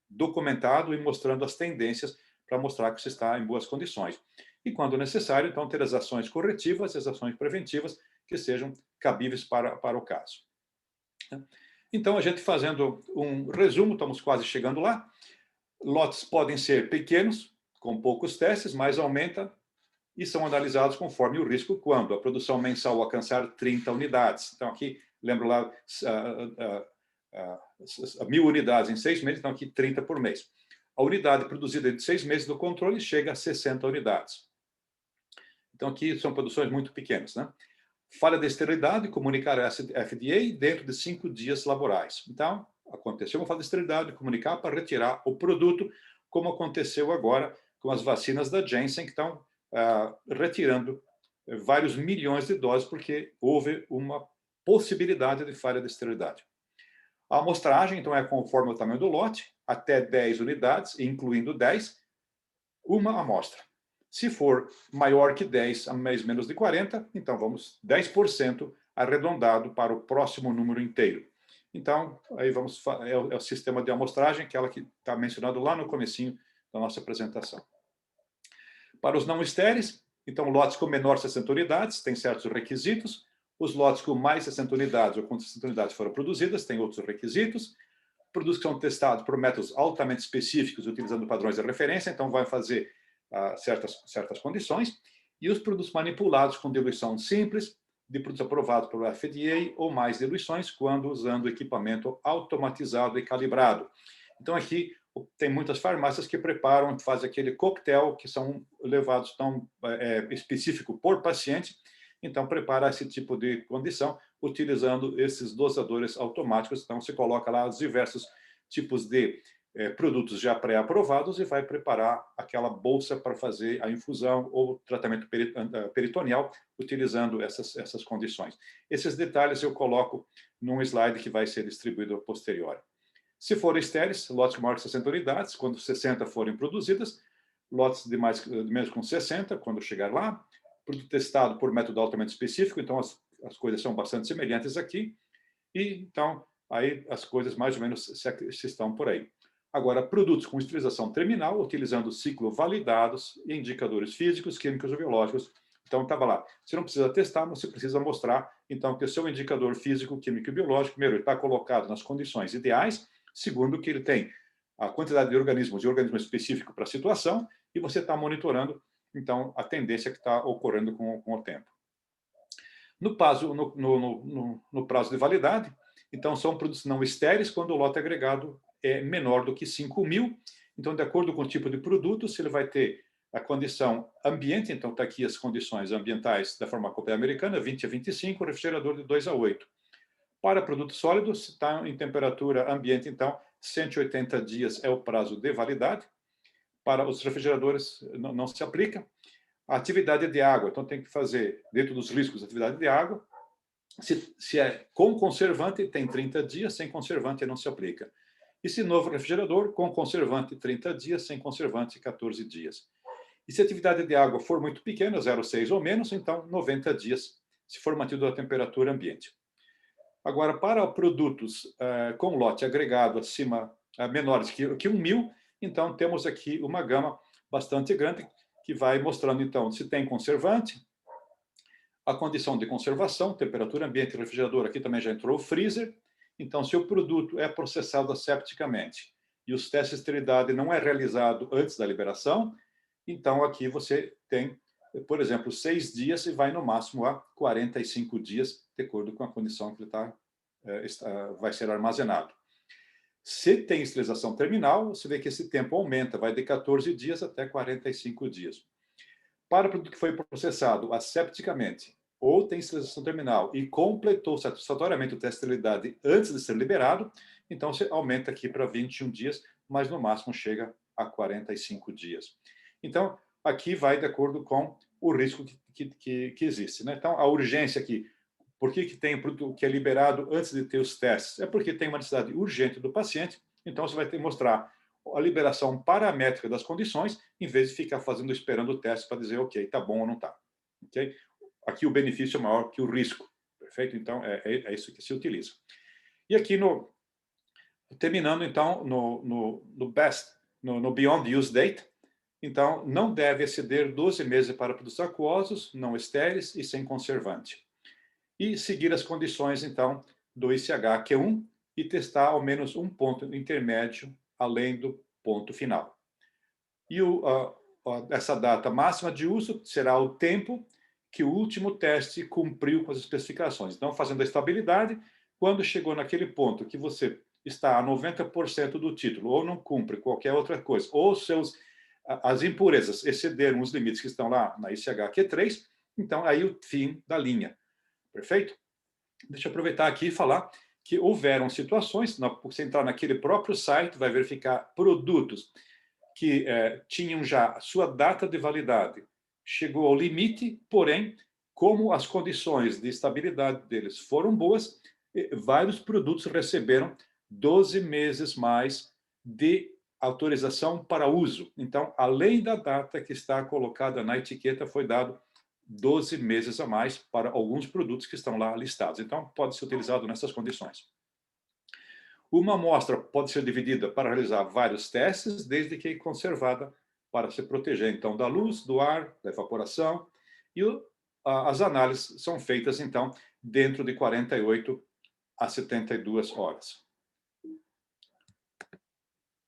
documentado e mostrando as tendências para mostrar que se está em boas condições. E, quando necessário, então, ter as ações corretivas e as ações preventivas que sejam cabíveis para o caso. Então, a gente fazendo um resumo, estamos quase chegando lá. Lotes podem ser pequenos, com poucos testes, mas aumenta e são analisados conforme o risco quando a produção mensal alcançar 30 unidades. Então, aqui, lembro lá, 1.000 unidades em 6 meses, então aqui 30 por mês. A unidade produzida de 6 meses do controle chega a 60 unidades. Então, aqui são produções muito pequenas, né? Falha de esterilidade, comunicar a FDA dentro de 5 dias laborais. Então, aconteceu uma falha de esterilidade, comunicar para retirar o produto, como aconteceu agora com as vacinas da Janssen, que estão retirando vários milhões de doses, porque houve uma possibilidade de falha de esterilidade. A amostragem, então, é conforme o tamanho do lote, até 10 unidades, incluindo 10, uma amostra. Se for maior que 10, a menos de 40, então vamos 10% arredondado para o próximo número inteiro. Então, aí vamos, é o sistema de amostragem, aquela que está mencionado lá no comecinho da nossa apresentação. Para os não estéreis, então, lotes com menor 60 unidades têm certos requisitos. Os lotes com mais 60 unidades ou com 60 unidades foram produzidas têm outros requisitos. Produtos que são testados por métodos altamente específicos, utilizando padrões de referência, então vai fazer certas condições. E os produtos manipulados com diluição simples, de produtos aprovados pelo FDA, ou mais diluições, quando usando equipamento automatizado e calibrado. Então, aqui, tem muitas farmácias que preparam, fazem aquele coquetel que são levados tão específico por paciente. Então, prepara esse tipo de condição utilizando esses dosadores automáticos. Então, você coloca lá os diversos tipos de produtos já pré-aprovados e vai preparar aquela bolsa para fazer a infusão ou tratamento peritoneal utilizando essas condições. Esses detalhes eu coloco num slide que vai ser distribuído a posteriori. Se forem estéreis, lotes com maior de 60 unidades, quando 60 forem produzidas, lotes de menos com 60, quando chegar lá, produto testado por método altamente específico, então as coisas são bastante semelhantes aqui, e então aí as coisas mais ou menos se estão por aí. Agora, produtos com esterilização terminal, utilizando ciclo validados e indicadores físicos, químicos ou biológicos. Então, estava lá. Você não precisa testar, mas você precisa mostrar, então, que o seu indicador físico, químico e biológico, primeiro, ele está colocado nas condições ideais, segundo, que ele tem a quantidade de organismo específico para a situação, e você está monitorando, então, a tendência que está ocorrendo com o tempo. No prazo de validade, então, são produtos não estéreis quando o lote agregado é menor do que 5.000. Então, de acordo com o tipo de produto, se ele vai ter a condição ambiente, então está aqui as condições ambientais da farmacopeia americana, 20 a 25, refrigerador de 2 a 8. Para produtos sólidos, se está em temperatura ambiente, então, 180 dias é o prazo de validade. Para os refrigeradores, não se aplica. A atividade de água, então tem que fazer, dentro dos riscos, a atividade de água. Se é com conservante, tem 30 dias, sem conservante não se aplica. E se novo refrigerador, com conservante, 30 dias, sem conservante, 14 dias. E se a atividade de água for muito pequena, 0,6 ou menos, então 90 dias, se for mantido a temperatura ambiente. Agora, para produtos com lote agregado menores que 1.000, então temos aqui uma gama bastante grande que vai mostrando, então, se tem conservante, a condição de conservação, temperatura ambiente, refrigerador, aqui também já entrou o freezer. Então, se o produto é processado asepticamente e os testes de esterilidade não é realizado antes da liberação, então aqui você tem, por exemplo, 6 dias e vai no máximo a 45 dias, de acordo com a condição que ele vai ser armazenado. Se tem esterilização terminal, você vê que esse tempo aumenta, vai de 14 dias até 45 dias. Para o produto que foi processado asepticamente ou tem esterilização terminal e completou satisfatoriamente o teste de esterilidade antes de ser liberado, então você aumenta aqui para 21 dias, mas no máximo chega a 45 dias. Então, aqui vai de acordo com o risco que existe, né? Então, a urgência aqui, por que tem o produto que é liberado antes de ter os testes? É porque tem uma necessidade urgente do paciente, então você vai ter que mostrar a liberação paramétrica das condições, em vez de ficar esperando o teste para dizer, ok, está bom ou não está. Okay? Aqui o benefício é maior que o risco, perfeito? Então, é isso que se utiliza. E aqui, terminando, então, no Beyond Use Date, então, não deve exceder 12 meses para produtos aquosos, não estéreis e sem conservante. E seguir as condições, então, do ICH-Q1 e testar ao menos um ponto intermédio além do ponto final. E essa data máxima de uso será o tempo que o último teste cumpriu com as especificações. Então, fazendo a estabilidade, quando chegou naquele ponto que você está a 90% do título, ou não cumpre qualquer outra coisa, ou as impurezas excederam os limites que estão lá na ICH-Q3, então aí o fim da linha. Perfeito? Deixa eu aproveitar aqui e falar que houveram situações, você entrar naquele próprio site, vai verificar produtos que tinham já sua data de validade, chegou ao limite, porém, como as condições de estabilidade deles foram boas, vários produtos receberam 12 meses mais de autorização para uso. Então, além da data que está colocada na etiqueta, foi dado 12 meses a mais para alguns produtos que estão lá listados. Então, pode ser utilizado nessas condições. Uma amostra pode ser dividida para realizar vários testes, desde que conservada para se proteger, então, da luz, do ar, da evaporação. E as análises são feitas, então, dentro de 48 a 72 horas.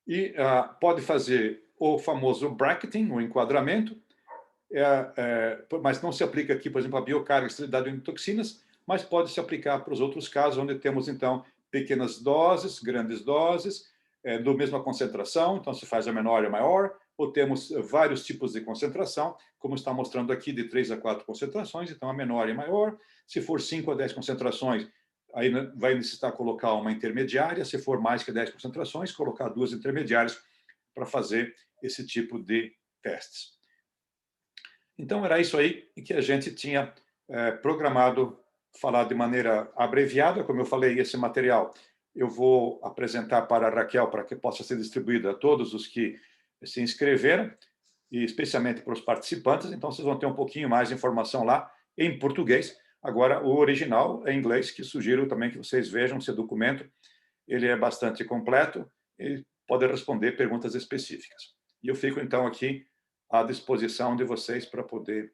E pode fazer o famoso bracketing, o enquadramento, mas não se aplica aqui, por exemplo, a biocarga, esterilidade de toxinas, mas pode se aplicar para os outros casos, onde temos, então, pequenas doses, grandes doses, da mesma concentração, então se faz a menor e a maior, ou temos vários tipos de concentração, como está mostrando aqui, de 3 a 4 concentrações, então a menor e a maior. Se for 5 a 10 concentrações, aí vai necessitar colocar uma intermediária, se for mais que 10 concentrações, colocar 2 intermediárias para fazer esse tipo de testes. Então, era isso aí que a gente tinha programado falar de maneira abreviada. Como eu falei, esse material eu vou apresentar para a Raquel para que possa ser distribuído a todos os que se inscreveram, e especialmente para os participantes. Então, vocês vão ter um pouquinho mais de informação lá em português. Agora, o original é em inglês, que sugiro também que vocês vejam esse documento. Ele é bastante completo e pode responder perguntas específicas. E eu fico, então, aqui à disposição de vocês para poder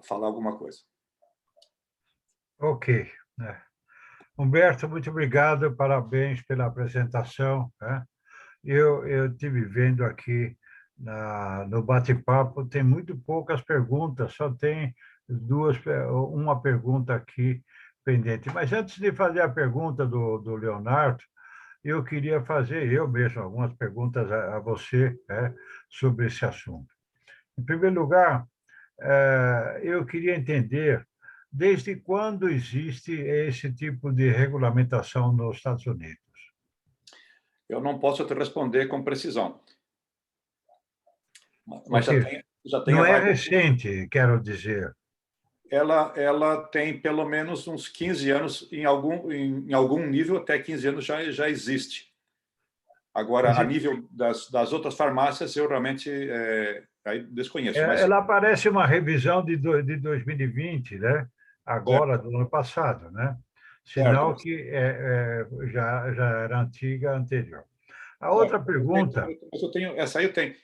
falar alguma coisa. Ok. Humberto, muito obrigado, parabéns pela apresentação. Eu tive vendo aqui no bate-papo, tem muito poucas perguntas, só tem uma pergunta aqui pendente. Mas antes de fazer a pergunta do Leonardo, eu queria fazer eu mesmo algumas perguntas a você sobre esse assunto. Em primeiro lugar, eu queria entender desde quando existe esse tipo de regulamentação nos Estados Unidos. Eu não posso te responder com precisão. Mas já tem não é vários... recente, quero dizer. Ela tem pelo menos uns 15 anos, em algum nível, até 15 anos já existe. Agora, a nível das outras farmácias, eu realmente aí desconheço. Mas... Ela aparece uma revisão de 2020, né? Agora, do ano passado, né? Sinal que já era antiga, anterior. A outra pergunta... Mas eu tenho, essa aí eu tenho.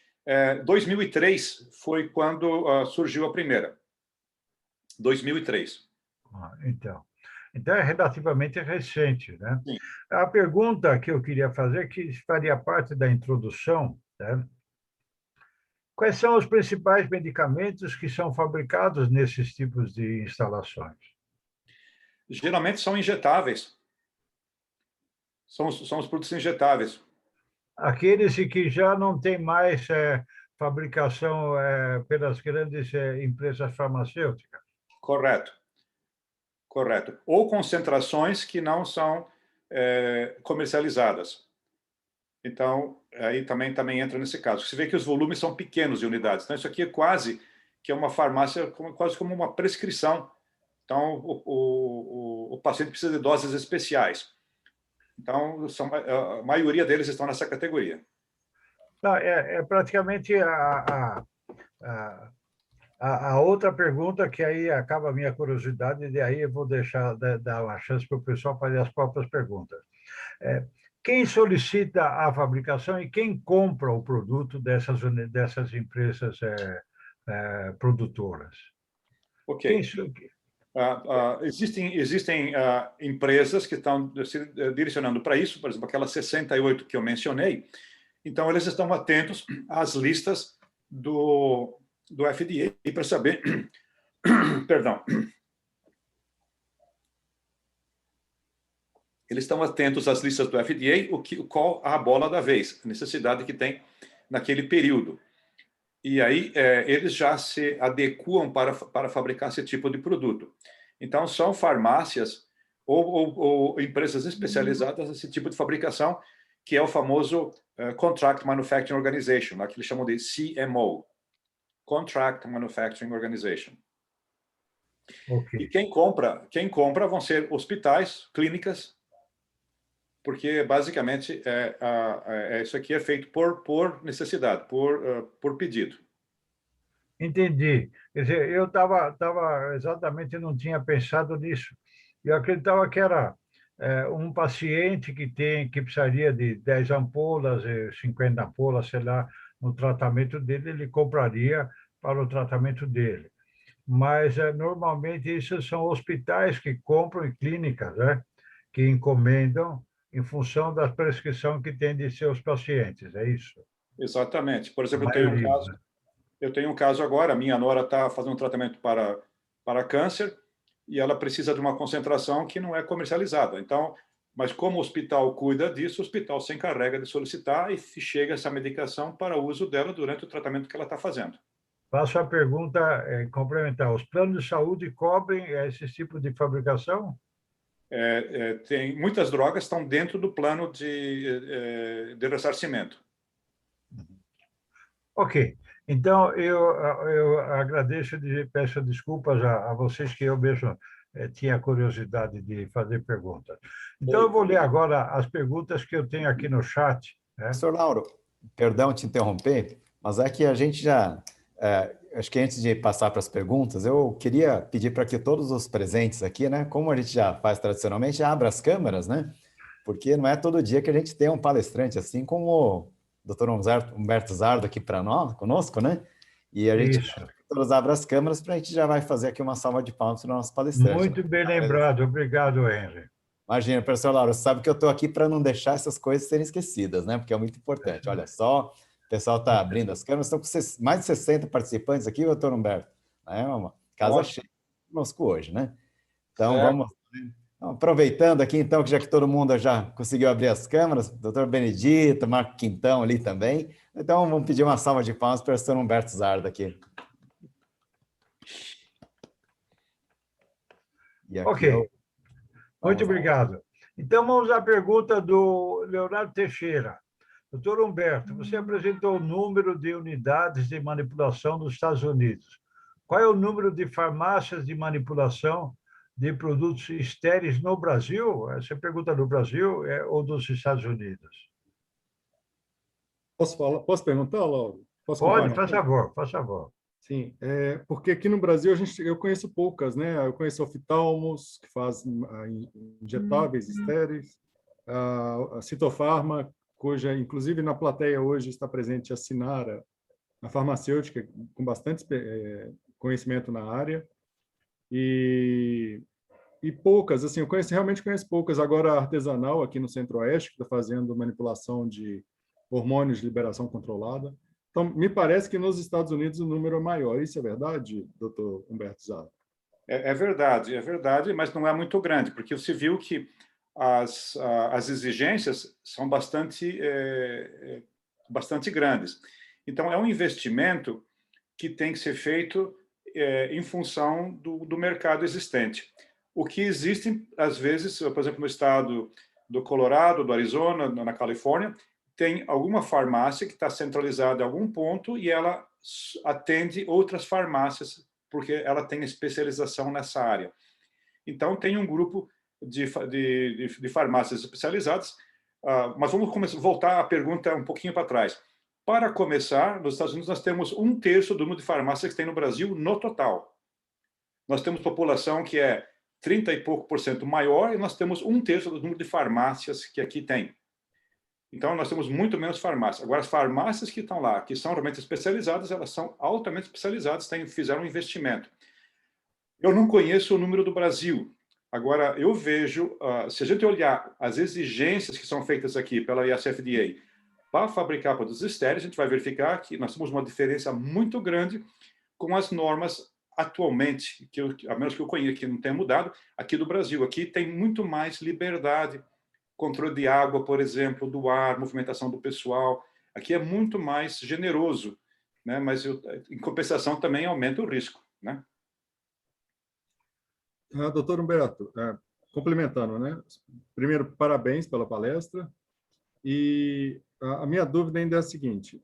2003 foi quando surgiu a primeira. 2003. Então é relativamente recente, né? Sim. A pergunta que eu queria fazer, que faria parte da introdução, né? Quais são os principais medicamentos que são fabricados nesses tipos de instalações? Geralmente são injetáveis. São os produtos injetáveis. Aqueles que já não têm mais fabricação pelas grandes empresas farmacêuticas. Correto. Correto. Ou concentrações que não são comercializadas. Então, aí também entra nesse caso. Você vê que os volumes são pequenos de unidades. Então, isso aqui é quase que é uma farmácia, quase como uma prescrição. Então, o paciente precisa de doses especiais. Então, a maioria deles estão nessa categoria. Não, praticamente a outra pergunta, que aí acaba a minha curiosidade, e aí eu vou dar uma chance para o pessoal fazer as próprias perguntas. Quem solicita a fabricação e quem compra o produto dessas empresas produtoras? Ok. Existem empresas que estão se direcionando para isso, por exemplo, aquelas 68 que eu mencionei. Então, eles estão atentos às listas do FDA para saber... Perdão. Eles estão atentos às listas do FDA, qual a bola da vez, a necessidade que tem naquele período. E aí eles já se adequam para fabricar esse tipo de produto. Então, são farmácias ou empresas especializadas nesse tipo de fabricação, que é o famoso Contract Manufacturing Organization, lá que eles chamam de CMO, Contract Manufacturing Organization. Okay. E quem compra vão ser hospitais, clínicas, porque basicamente isso aqui é feito por necessidade, por pedido. Entendi. Quer dizer, eu estava exatamente, não tinha pensado nisso. Eu acreditava que era um paciente que precisaria de 10 ampolas, 50 ampolas, sei lá, no tratamento dele, ele compraria para o tratamento dele. Mas normalmente isso são hospitais que compram e clínicas, né? Que encomendam em função da prescrição que tem de seus pacientes, é isso? Exatamente. Por exemplo, Maioria, eu tenho um caso agora, a minha nora está fazendo um tratamento para câncer e ela precisa de uma concentração que não é comercializada. Então, Mas como o hospital cuida disso, o hospital se encarrega de solicitar e chega essa medicação para o uso dela durante o tratamento que ela está fazendo. Faço a pergunta complementar. Os planos de saúde cobrem esse tipo de fabricação? Tem muitas drogas estão dentro do plano de ressarcimento. Ok. Então, eu agradeço e peço desculpas a vocês que eu mesmo tinha curiosidade de fazer perguntas. Então, eu vou ler agora as perguntas que eu tenho aqui no chat. Né? Professor Lauro, perdão te interromper, mas é que a gente já... acho que antes de passar para as perguntas, eu queria pedir para que todos os presentes aqui, né, como a gente já faz tradicionalmente, abra as câmeras, né? Porque não é todo dia que a gente tem um palestrante assim como o Dr. Humberto Zardo aqui para nós, conosco, né? E a gente todos abram as câmeras para a gente já vai fazer aqui uma salva de palmas para o nosso palestrante. Muito bem lembrado. Obrigado, Henry. Imagina, professor Lauro, você sabe que eu estou aqui para não deixar essas coisas serem esquecidas, né? Porque é muito importante. Olha só, o pessoal está abrindo as câmeras, estão com mais de 60 participantes aqui, doutor Humberto. É uma casa cheia conosco hoje, né? Então, vamos... Aproveitando aqui, então, que já que todo mundo já conseguiu abrir as câmeras, doutor Benedito, Marco Quintão ali também. Então, vamos pedir uma salva de palmas para o professor Humberto Zardo aqui. E aqui ok. Muito obrigado. Então, vamos à pergunta do Leonardo Teixeira. Doutor Humberto, você apresentou o número de unidades de manipulação nos Estados Unidos. Qual é o número de farmácias de manipulação de produtos estéreis no Brasil? Essa pergunta do Brasil ou dos Estados Unidos? Posso perguntar, Lauro? Pode, faz favor. Sim, porque aqui no Brasil eu conheço poucas, né? Eu conheço oftalmos, que faz injetáveis estéreis, a Citofarma, cuja, inclusive, na plateia hoje está presente a Sinara, a farmacêutica com bastante conhecimento na área, e poucas, assim, realmente conheço poucas. Agora, a artesanal aqui no Centro-Oeste, que está fazendo manipulação de hormônios de liberação controlada. Então, me parece que nos Estados Unidos o número é maior. Isso é verdade, doutor Humberto Zardo? É verdade, mas não é muito grande, porque você viu que as exigências são bastante grandes. Então, é um investimento que tem que ser feito em função do mercado existente. O que existe, às vezes, por exemplo, no estado do Colorado, do Arizona, na Califórnia, tem alguma farmácia que está centralizada em algum ponto e ela atende outras farmácias, porque ela tem especialização nessa área. Então, tem um grupo de farmácias especializadas, mas vamos voltar a pergunta um pouquinho para trás. Para começar, nos Estados Unidos, nós temos 1/3 do número de farmácias que tem no Brasil no total. Nós temos população que é 30 e pouco por cento maior e nós temos 1/3 do número de farmácias que aqui tem. Então, nós temos muito menos farmácias. Agora, as farmácias que estão lá, que são realmente especializadas, elas são altamente especializadas, fizeram um investimento. Eu não conheço o número do Brasil. Agora, eu vejo, se a gente olhar as exigências que são feitas aqui pela USFDA para fabricar produtos estéreis, a gente vai verificar que nós temos uma diferença muito grande com as normas atualmente, a menos que eu conheça, que não tenha mudado, aqui do Brasil. Aqui tem muito mais liberdade, controle de água, por exemplo, do ar, movimentação do pessoal. Aqui é muito mais generoso, né? Mas, em compensação, também aumenta o risco, né? Doutor Humberto, complementando, né? Primeiro, parabéns pela palestra. E a minha dúvida ainda é a seguinte: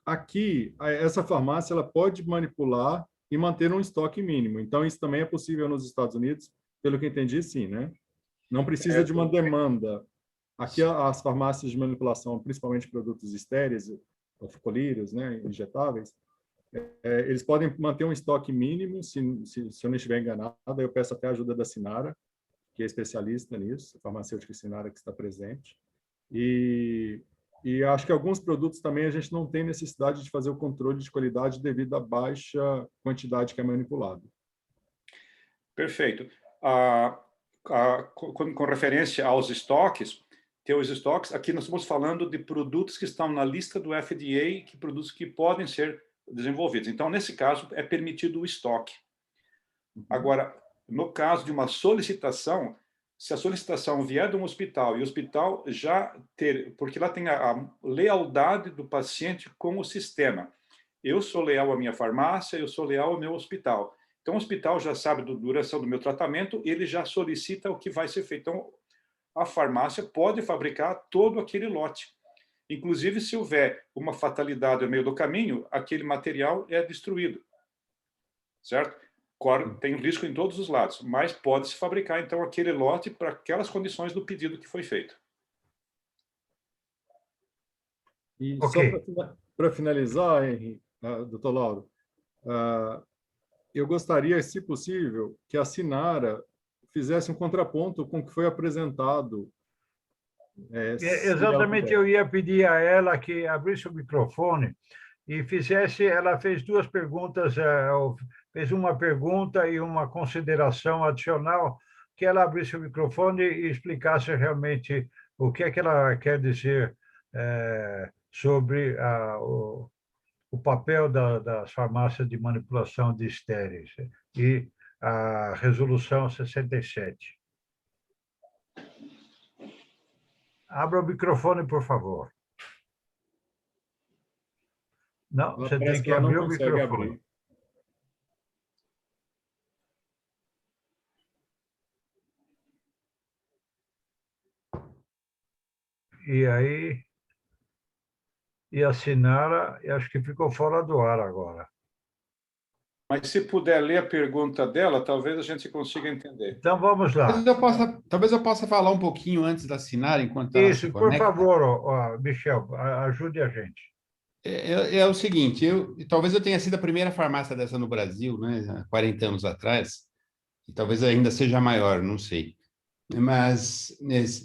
aqui, essa farmácia ela pode manipular e manter um estoque mínimo. Então, isso também é possível nos Estados Unidos, pelo que entendi, sim, né? Não precisa de uma demanda. Aqui, as farmácias de manipulação, principalmente produtos estéreis, colírios, né, injetáveis, eles podem manter um estoque mínimo, se eu não estiver enganado. Eu peço até a ajuda da Sinara, que é especialista nisso, a farmacêutica Sinara que está presente. E acho que alguns produtos também a gente não tem necessidade de fazer o controle de qualidade devido à baixa quantidade que é manipulada. Perfeito. Com referência aos estoques, aqui nós estamos falando de produtos que estão na lista do FDA, produtos que podem ser desenvolvidos. Então, nesse caso, é permitido o estoque. Agora, no caso de uma solicitação, se a solicitação vier de um hospital e o hospital já ter, porque lá tem a lealdade do paciente com o sistema. Eu sou leal à minha farmácia, eu sou leal ao meu hospital. Então, o hospital já sabe da duração do meu tratamento, ele já solicita o que vai ser feito. Então, a farmácia pode fabricar todo aquele lote. Inclusive, se houver uma fatalidade no meio do caminho, aquele material é destruído. Certo? Tem risco em todos os lados, mas pode-se fabricar, então, aquele lote para aquelas condições do pedido que foi feito. E Ok. só para finalizar, Henri, doutor Lauro, eu gostaria, se possível, que a Sinara fizesse um contraponto com o que foi apresentado. Exatamente, eu ia pedir a ela que abrisse o microfone e fizesse. Ela fez duas perguntas, fez uma pergunta e uma consideração adicional, que ela abrisse o microfone e explicasse realmente o que é que ela quer dizer sobre o papel das farmácias de manipulação de estéreis e a resolução 67. Abra o microfone, por favor. Não, você tem que abrir o microfone. E aí, e a Sinara, acho que ficou fora do ar agora. Mas se puder ler a pergunta dela, talvez a gente consiga entender. Então, vamos lá. Talvez eu possa falar um pouquinho antes da Sinara, enquanto ela se Isso, por conecta. favor, Michel, ajude a gente. É o seguinte, talvez eu tenha sido a primeira farmácia dessa no Brasil, né, há 40 anos atrás, e talvez ainda seja maior, não sei. Mas,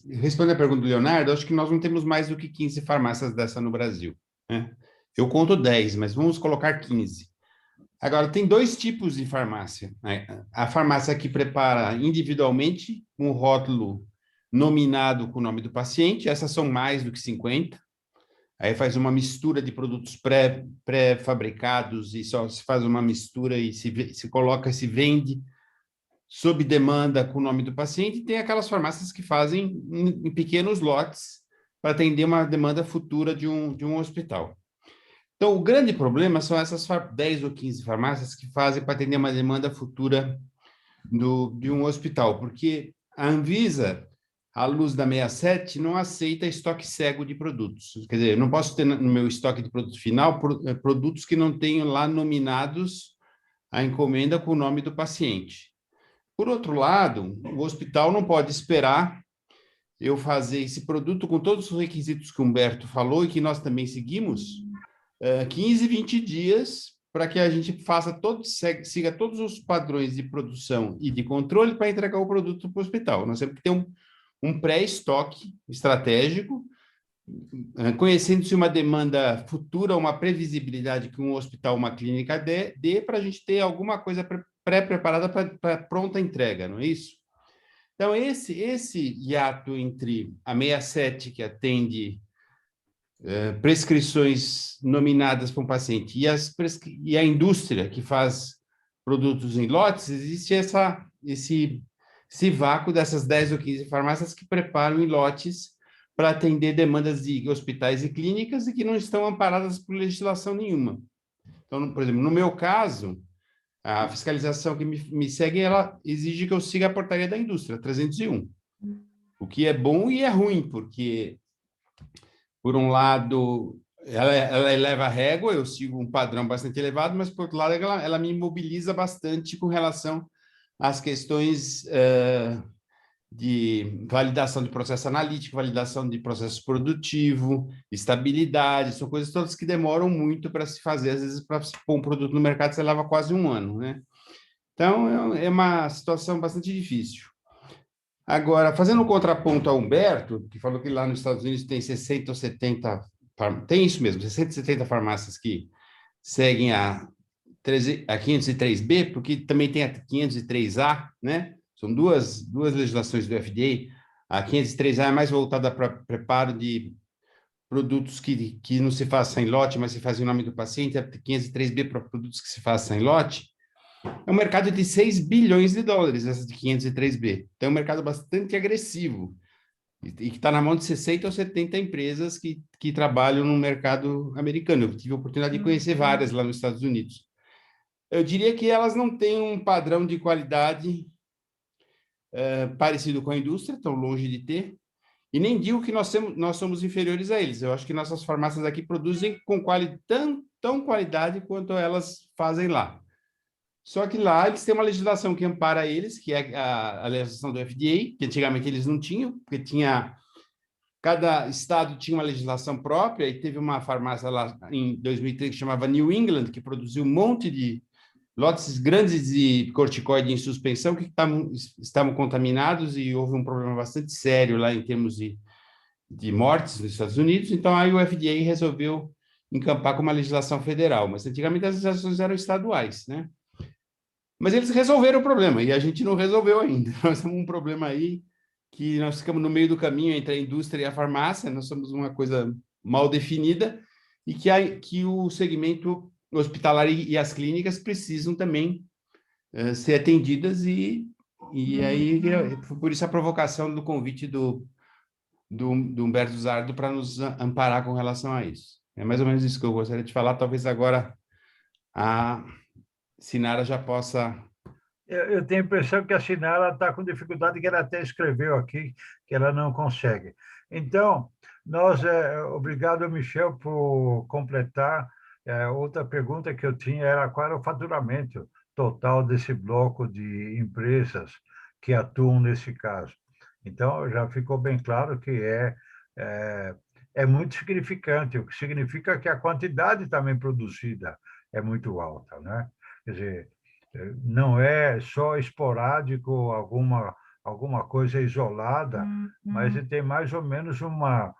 respondendo a pergunta do Leonardo, acho que nós não temos mais do que 15 farmácias dessa no Brasil, né? Eu conto 10, mas vamos colocar 15. Agora, tem dois tipos de farmácia, né? A farmácia que prepara individualmente um rótulo nominado com o nome do paciente, essas são mais do que 50. Aí faz uma mistura de produtos pré-fabricados e só se faz uma mistura e se coloca, se vende sob demanda com o nome do paciente. E tem aquelas farmácias que fazem em pequenos lotes para atender uma demanda futura de um hospital. Então, o grande problema são essas 10 ou 15 farmácias que fazem para atender uma demanda futura de um hospital, porque a Anvisa, à luz da 67, não aceita estoque cego de produtos. Quer dizer, eu não posso ter no meu estoque de produto final produtos que não tenham lá nominados a encomenda com o nome do paciente. Por outro lado, o hospital não pode esperar eu fazer esse produto com todos os requisitos que o Humberto falou e que nós também seguimos, 15, 20 dias para que a gente siga todos os padrões de produção e de controle para entregar o produto para o hospital. Nós temos que ter um pré-estoque estratégico, conhecendo-se uma demanda futura, uma previsibilidade que um hospital, uma clínica dê para a gente ter alguma coisa pré-preparada para pronta entrega, não é isso? Então, esse hiato entre a 67, que atende prescrições nominadas para um paciente e a indústria que faz produtos em lotes, existe esse vácuo dessas 10 ou 15 farmácias que preparam em lotes para atender demandas de hospitais e clínicas e que não estão amparadas por legislação nenhuma. Então, por exemplo, no meu caso, a fiscalização que me segue, ela exige que eu siga a portaria da indústria, 301. O que é bom e é ruim, porque, por um lado, ela eleva a régua, eu sigo um padrão bastante elevado, mas, por outro lado, ela me mobiliza bastante com relação às questões de validação de processo analítico, validação de processo produtivo, estabilidade, são coisas todas que demoram muito para se fazer. Às vezes, para se pôr um produto no mercado, você leva quase um ano, né? Então, é uma situação bastante difícil. Agora, fazendo um contraponto a Humberto, que falou que lá nos Estados Unidos tem 60 ou 70, tem isso mesmo, 60, 70 farmácias que seguem a 503B, porque também tem a 503A, né? São duas legislações do FDA. A 503A é mais voltada para preparo de produtos que não se façam em lote, mas se fazem em nome do paciente. A 503B para produtos que se façam em lote. É um mercado de 6 bilhões de dólares, essa de 503B. Então, é um mercado bastante agressivo e que está na mão de 60 ou 70 empresas que trabalham no mercado americano. Eu tive a oportunidade de conhecer várias lá nos Estados Unidos. Eu diria que elas não têm um padrão de qualidade parecido com a indústria, tão longe de ter, e nem digo que nós somos inferiores a eles. Eu acho que nossas farmácias aqui produzem com tão qualidade quanto elas fazem lá. Só que lá eles têm uma legislação que ampara eles, que é a legislação do FDA, que antigamente eles não tinham, porque cada estado tinha uma legislação própria, e teve uma farmácia lá em 2003 que chamava New England, que produziu um monte de lotes grandes de corticoide em suspensão que estavam contaminados, e houve um problema bastante sério lá em termos de mortes nos Estados Unidos. Então, aí o FDA resolveu encampar com uma legislação federal, mas antigamente as legislações eram estaduais, né? Mas eles resolveram o problema, e a gente não resolveu ainda. Nós temos um problema aí que nós ficamos no meio do caminho entre a indústria e a farmácia, nós somos uma coisa mal definida, e que o segmento hospitalar e as clínicas precisam também ser atendidas, e aí por isso a provocação do convite do Humberto Zardo para nos amparar com relação a isso. É mais ou menos isso que eu gostaria de falar. Talvez agora a Sinara já possa... Eu tenho a impressão que a Sinara está com dificuldade, que ela até escreveu aqui, que ela não consegue. Então, obrigado, Michel, por completar. Outra pergunta que eu tinha era qual era o faturamento total desse bloco de empresas que atuam nesse caso. Então, já ficou bem claro que é muito significante, o que significa que a quantidade também produzida é muito alta, né? Quer dizer, não é só esporádico, alguma coisa isolada, mas tem mais ou menos uma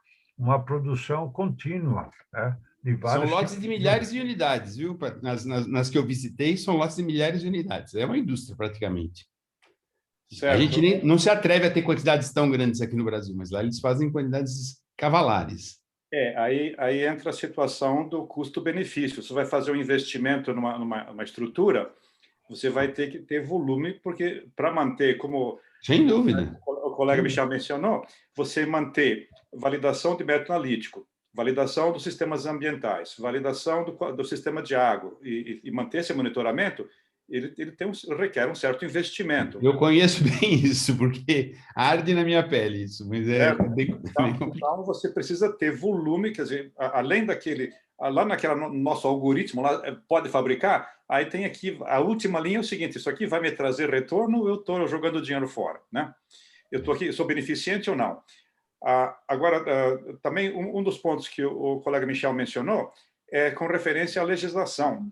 produção contínua, né? De São vários lotes de milhares de unidades, viu? Nas que eu visitei, são lotes de milhares de unidades. É uma indústria, praticamente. Certo. A gente não se atreve a ter quantidades tão grandes aqui no Brasil, mas lá eles fazem quantidades cavalares. Aí entra a situação do custo-benefício. Você vai fazer um investimento numa estrutura, você vai ter que ter volume, porque para manter, como Sem dúvida. o colega Michel mencionou, você manter validação de método analítico, validação dos sistemas ambientais, validação do sistema de água, e manter esse monitoramento, ele requer um certo investimento. Eu conheço bem isso, porque arde na minha pele isso, mas bem complicado. Então, você precisa ter volume, quer dizer, além daquele... Lá no nosso algoritmo, lá pode fabricar, aí tem aqui, a última linha é o seguinte: isso aqui vai me trazer retorno, eu estou jogando dinheiro fora, né? Eu estou aqui, sou beneficente ou não? Agora, também um dos pontos que o colega Michel mencionou é com referência à legislação.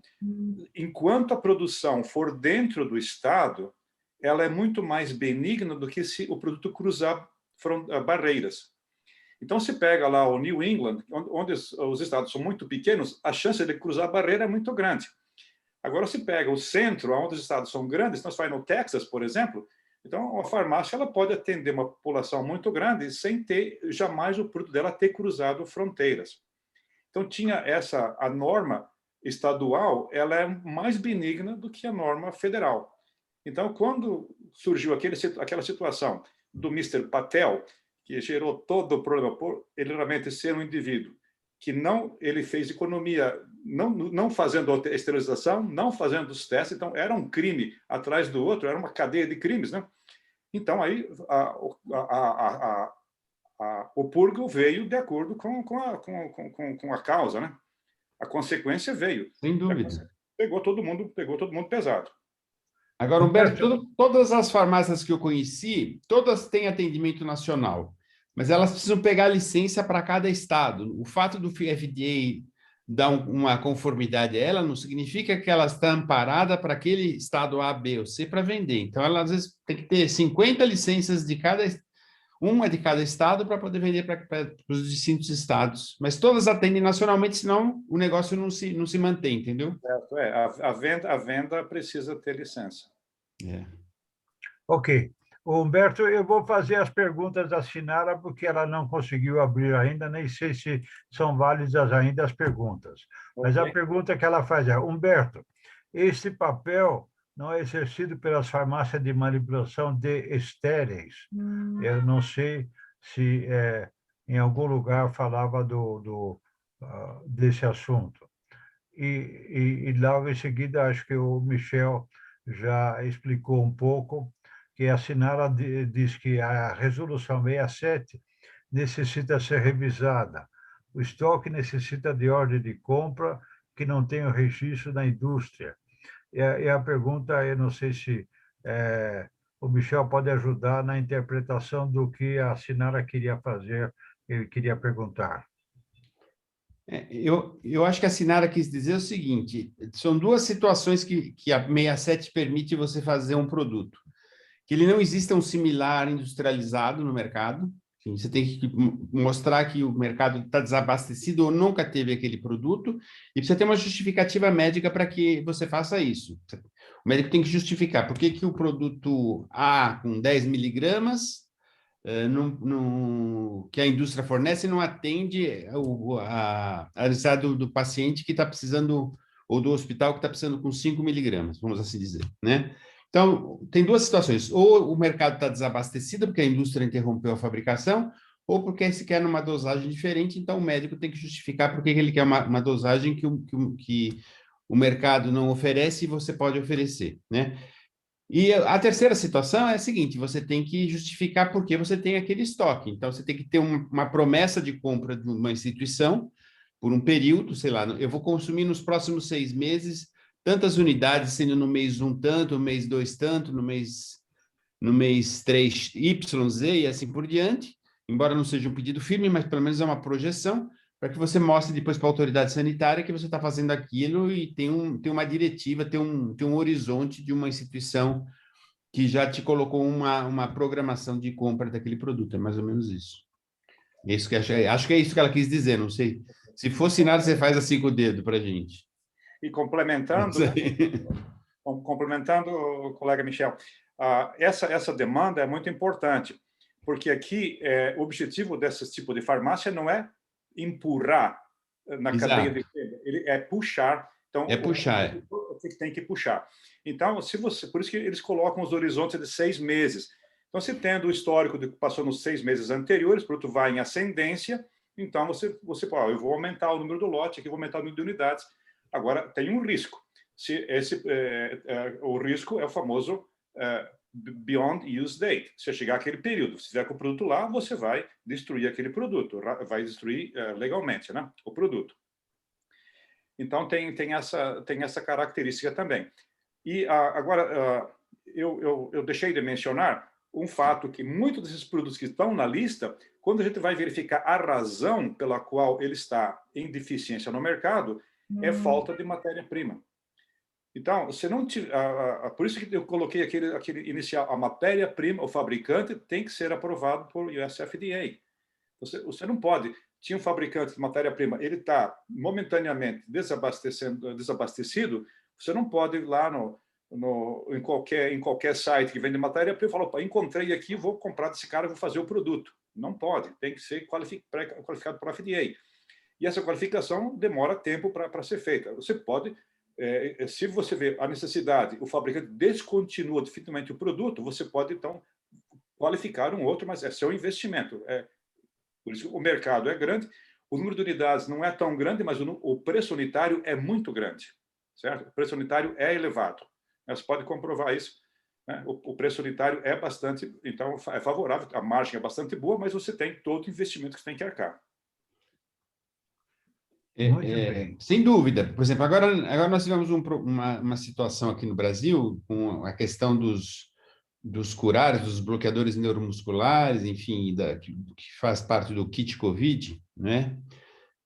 Enquanto a produção for dentro do Estado, ela é muito mais benigna do que se o produto cruzar barreiras. Então, se pega lá o New England, onde os estados são muito pequenos, a chance de cruzar a barreira é muito grande. Agora, se pega o centro, onde os estados são grandes, então, se vai no Texas, por exemplo, então a farmácia ela pode atender uma população muito grande sem ter jamais o produto dela ter cruzado fronteiras. Então, tinha a norma estadual, ela é mais benigna do que a norma federal. Então, quando surgiu aquela situação do Mr. Patel, que gerou todo o problema por ele realmente ser um indivíduo que ele fez economia, não fazendo a esterilização, não fazendo os testes, então era um crime atrás do outro, era uma cadeia de crimes, né? Então aí o purgo veio de acordo com a causa, né? A consequência veio. Sem dúvida. Pegou todo mundo pesado. Agora, Humberto, todas as farmácias que eu conheci, todas têm atendimento nacional, mas elas precisam pegar licença para cada estado. O fato do FDA dar uma conformidade a ela não significa que ela está amparada para aquele estado A, B ou C para vender. Então, ela às vezes tem que ter 50 licenças uma de cada estado para poder vender para os distintos estados. Mas todas atendem nacionalmente, senão o negócio não se mantém, entendeu? Certo, a venda precisa ter licença. Ok. Humberto, eu vou fazer as perguntas da Sinara, porque ela não conseguiu abrir ainda, nem sei se são válidas ainda as perguntas. Mas a pergunta que ela faz é: Humberto, esse papel não é exercido pelas farmácias de manipulação de estéreis. Eu não sei se em algum lugar falava desse assunto. E logo em seguida, acho que o Michel já explicou um pouco, que a Sinara diz que a resolução 67 necessita ser revisada. O estoque necessita de ordem de compra que não tem o registro da indústria. E a pergunta, eu não sei se o Michel pode ajudar na interpretação do que a Sinara queria fazer, ele queria perguntar. Eu acho que a Sinara quis dizer o seguinte, são duas situações que a 67 permite você fazer um produto. Que ele não exista um similar industrializado no mercado, você tem que mostrar que o mercado está desabastecido ou nunca teve aquele produto, e precisa ter uma justificativa médica para que você faça isso. O médico tem que justificar por que o produto A com 10 miligramas que a indústria fornece não atende a necessidade do paciente que está precisando, ou do hospital que está precisando com 5 miligramas, vamos assim dizer, né? Então, tem duas situações. Ou o mercado está desabastecido porque a indústria interrompeu a fabricação, ou porque se quer numa dosagem diferente, então o médico tem que justificar por que ele quer uma dosagem que o mercado não oferece e você pode oferecer, né? E a terceira situação é a seguinte, você tem que justificar por que você tem aquele estoque. Então, você tem que ter uma promessa de compra de uma instituição por um período, sei lá, eu vou consumir nos próximos 6 meses tantas unidades, sendo no mês 1 tanto, no mês 2 tanto, no mês 3 Y, Z e assim por diante, embora não seja um pedido firme, mas pelo menos é uma projeção, para que você mostre depois para a autoridade sanitária que você está fazendo aquilo e tem uma diretiva, tem um horizonte de uma instituição que já te colocou uma programação de compra daquele produto, é mais ou menos isso. É isso que acho que é isso que ela quis dizer, não sei. Se fosse nada, você faz assim com o dedo para a gente. E complementando, né? Complementando o colega Michel, essa demanda é muito importante, porque aqui o objetivo desse tipo de farmácia não é empurrar na cadeia de venda, ele é puxar. Então, puxar. Tem que puxar. Então, por isso que eles colocam os horizontes de 6 meses. Então, se tendo o histórico que passou nos 6 meses anteriores, o produto vai em ascendência, então você pode, eu vou aumentar o número do lote, aqui vou aumentar o número de unidades. Agora, tem um risco. O risco é o famoso beyond use date. Se chegar aquele período, se tiver com o produto lá, você vai destruir aquele produto, vai destruir legalmente, né, o produto. Então, tem essa característica também. E agora, eu deixei de mencionar um fato que muitos desses produtos que estão na lista, quando a gente vai verificar a razão pela qual ele está em deficiência no mercado, é falta de matéria-prima. Então, se não por isso que eu coloquei aquele inicial, a matéria-prima, o fabricante tem que ser aprovado por US FDA. Você não pode, tinha um fabricante de matéria-prima, ele está momentaneamente desabastecido, você não pode ir lá em qualquer site que vende matéria-prima e falar, opa, encontrei aqui, vou comprar desse cara, vou fazer o produto. Não pode, tem que ser qualificado por FDA. E essa qualificação demora tempo para ser feita. Você pode, se você vê a necessidade, o fabricante descontinua definitivamente o produto, você pode, então, qualificar um outro, mas é seu investimento. Por isso, o mercado é grande, o número de unidades não é tão grande, mas o preço unitário é muito grande, certo? O preço unitário é elevado. Você pode comprovar isso, né? O preço unitário é bastante, então, é favorável, a margem é bastante boa, mas você tem todo o investimento que você tem que arcar. Sem dúvida. Por exemplo, agora nós tivemos uma situação aqui no Brasil com a questão dos curares, dos bloqueadores neuromusculares, enfim, que faz parte do kit COVID, né?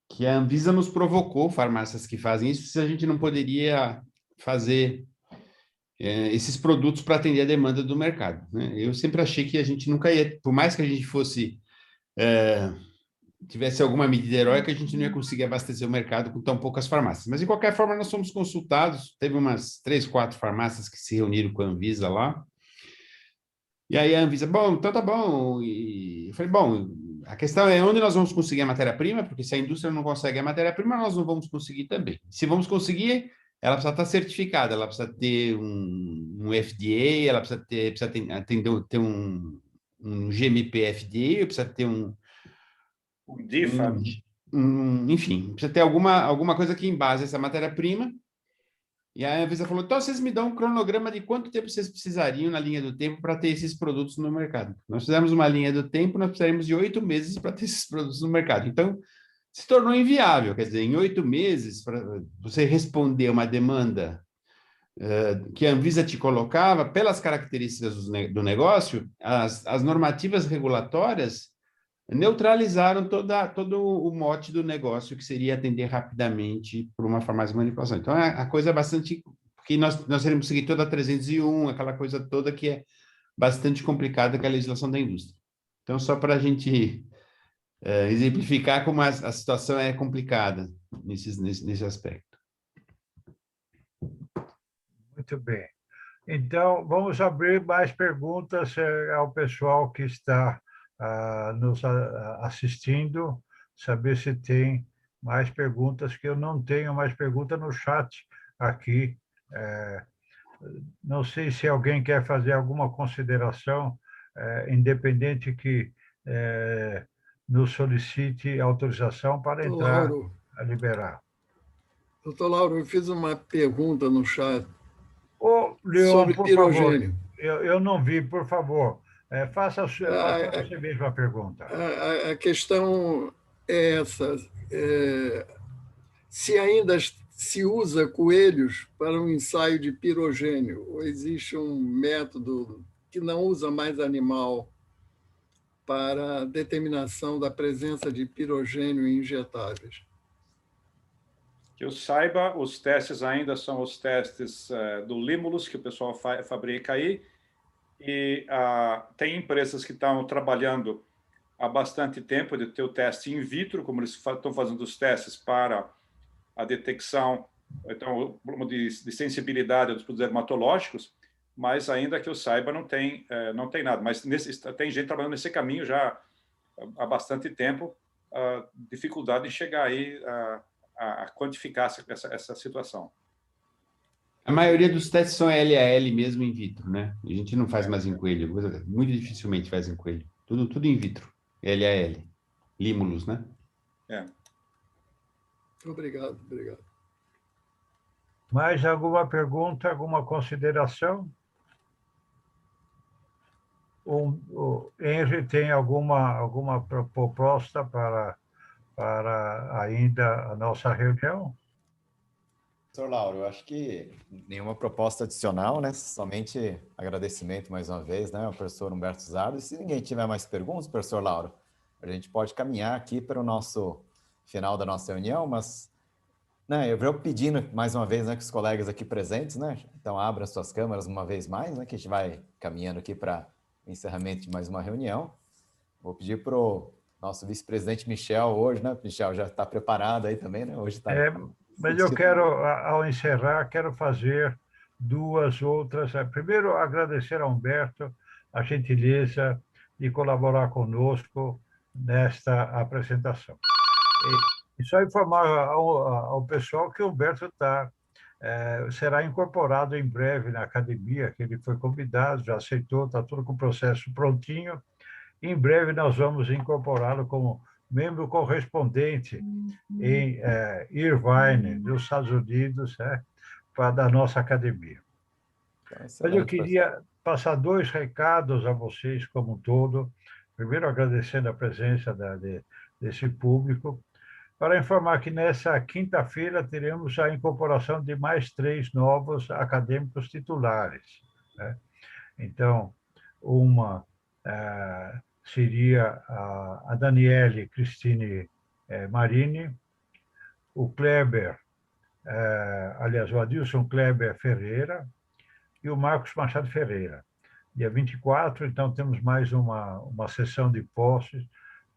Que a Anvisa nos provocou, farmácias que fazem isso, se a gente não poderia fazer esses produtos para atender a demanda do mercado, né? Eu sempre achei que a gente nunca ia, por mais que a gente tivesse alguma medida heróica, a gente não ia conseguir abastecer o mercado com tão poucas farmácias. Mas, de qualquer forma, nós fomos consultados, teve umas 3, 4 farmácias que se reuniram com a Anvisa lá, e aí a Anvisa, bom, então tá bom, e eu falei, bom, a questão é onde nós vamos conseguir a matéria-prima, porque se a indústria não consegue a matéria-prima, nós não vamos conseguir também. Se vamos conseguir, ela precisa estar certificada, ela precisa ter um FDA, ela precisa ter um GMP FDA, precisa ter O DIFA, enfim, precisa ter alguma coisa que embase essa matéria-prima. E a Anvisa falou, então vocês me dão um cronograma de quanto tempo vocês precisariam na linha do tempo para ter esses produtos no mercado. Nós fizemos uma linha do tempo, nós precisaríamos de 8 meses para ter esses produtos no mercado. Então, se tornou inviável, quer dizer, em 8 meses, para você responder uma demanda que a Anvisa te colocava, pelas características do negócio, as normativas regulatórias neutralizaram todo o mote do negócio, que seria atender rapidamente por uma farmácia de manipulação. Então, a coisa é bastante... Porque nós teremos que seguir toda a 301, aquela coisa toda que é bastante complicada, que é a legislação da indústria. Então, só para a gente exemplificar como a situação é complicada nesse aspecto. Muito bem. Então, vamos abrir mais perguntas ao pessoal que está nos assistindo, saber se tem mais perguntas, que eu não tenho mais pergunta no chat aqui. Não sei se alguém quer fazer alguma consideração, independente que nos solicite autorização para entrar a liberar. Doutor Lauro, eu fiz uma pergunta no chat Leon, sobre por pirogênio. Favor, eu não vi, por favor. Faça você mesmo a pergunta. A questão é essa. Se ainda se usa coelhos para um ensaio de pirogênio, ou existe um método que não usa mais animal para determinação da presença de pirogênio em injetáveis? Que eu saiba, os testes ainda são os testes do Limulus, que o pessoal fabrica aí, e tem empresas que estão trabalhando há bastante tempo de ter o teste in vitro, como eles estão fazendo os testes para a detecção, então, de sensibilidade dos produtos dermatológicos, mas ainda que eu saiba, não tem nada. Mas tem gente trabalhando nesse caminho já há bastante tempo, dificuldade de chegar aí a quantificar essa situação. A maioria dos testes são LAL mesmo in vitro, né? A gente não faz mais em coelho, muito dificilmente faz em coelho. Tudo in vitro, LAL, Limulus, né? Obrigado. Mais alguma pergunta, alguma consideração? O Henry tem alguma proposta para ainda a nossa reunião? Professor Lauro, eu acho que nenhuma proposta adicional, né? Somente agradecimento mais uma vez, né, ao professor Humberto Zardo. E se ninguém tiver mais perguntas, professor Lauro, a gente pode caminhar aqui para o nosso final da nossa reunião, mas eu vou pedindo mais uma vez, né, que os colegas aqui presentes, né, então abram suas câmeras uma vez mais, né, que a gente vai caminhando aqui para o encerramento de mais uma reunião. Vou pedir para o nosso vice-presidente Michel hoje, né? Michel já está preparado aí também, né? Hoje está... Mas eu quero, ao encerrar, quero fazer duas outras. Primeiro, agradecer a Humberto a gentileza de colaborar conosco nesta apresentação. E só informar ao pessoal que o Humberto será incorporado em breve na academia, que ele foi convidado, já aceitou, está tudo com o processo prontinho. Em breve nós vamos incorporá-lo como membro correspondente em Irvine, dos Estados Unidos, da nossa academia. Mas eu queria passar dois recados a vocês como um todo. Primeiro, agradecendo a presença desse público, para informar que nessa quinta-feira teremos a incorporação de mais 3 novos acadêmicos titulares. Então, uma seria a Daniele Cristine Marini, o Kleber, aliás, o Adilson Kleber Ferreira e o Marcos Machado Ferreira. Dia 24, então, temos mais uma sessão de posses,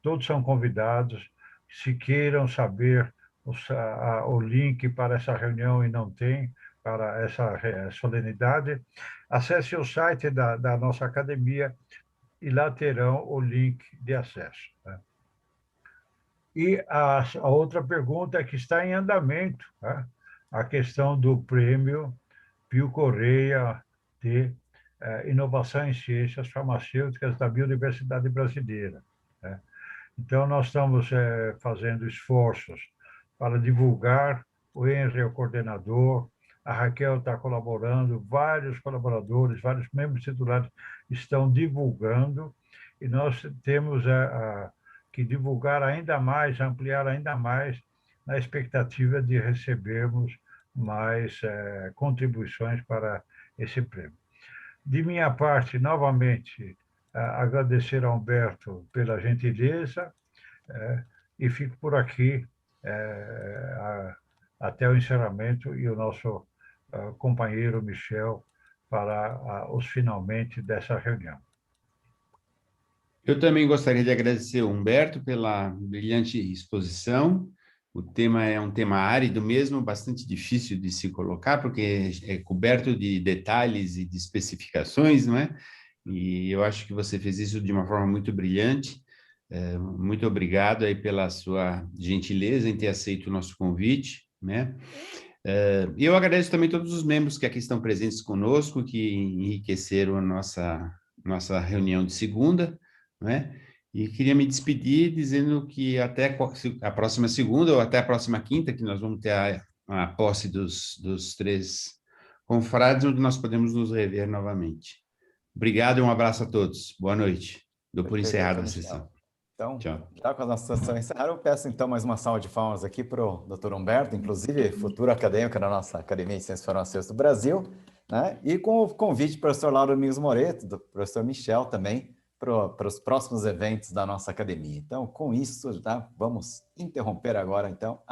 todos são convidados. Se queiram saber o link para essa reunião e não tem, para essa solenidade, acesse o site da nossa academia e lá terão o link de acesso. E a outra pergunta é que está em andamento, a questão do prêmio Pio Correia de Inovação em Ciências Farmacêuticas da Biodiversidade Brasileira, né? Então, nós estamos fazendo esforços para divulgar. O Henry é o coordenador, a Raquel está colaborando, vários colaboradores, vários membros titulares estão divulgando, e nós temos que divulgar ainda mais, ampliar ainda mais, na expectativa de recebermos mais contribuições para esse prêmio. De minha parte, novamente, agradecer ao Humberto pela gentileza, e fico por aqui até o encerramento, e o nosso companheiro Michel para os finalmente dessa reunião. Eu também gostaria de agradecer ao Humberto pela brilhante exposição. O tema é um tema árido mesmo, bastante difícil de se colocar, porque é coberto de detalhes e de especificações, não é? E eu acho que você fez isso de uma forma muito brilhante. Muito obrigado aí pela sua gentileza em ter aceito o nosso convite, né? E eu agradeço também todos os membros que aqui estão presentes conosco, que enriqueceram a nossa reunião de segunda, né? E queria me despedir dizendo que até a próxima segunda ou até a próxima quinta, que nós vamos ter a posse dos 3 confrades, onde nós podemos nos rever novamente. Obrigado e um abraço a todos. Boa noite. Dou por encerrada a sessão. Então, tchau. Já com a nossa sessão encerrada, eu peço então mais uma salva de palmas aqui para o Dr. Humberto, inclusive futuro acadêmico da nossa Academia de Ciências Farmacêuticas do Brasil, né? E com o convite do professor Lauro Domingos Moreto, do professor Michel também, para os próximos eventos da nossa academia. Então, com isso, vamos interromper agora, então,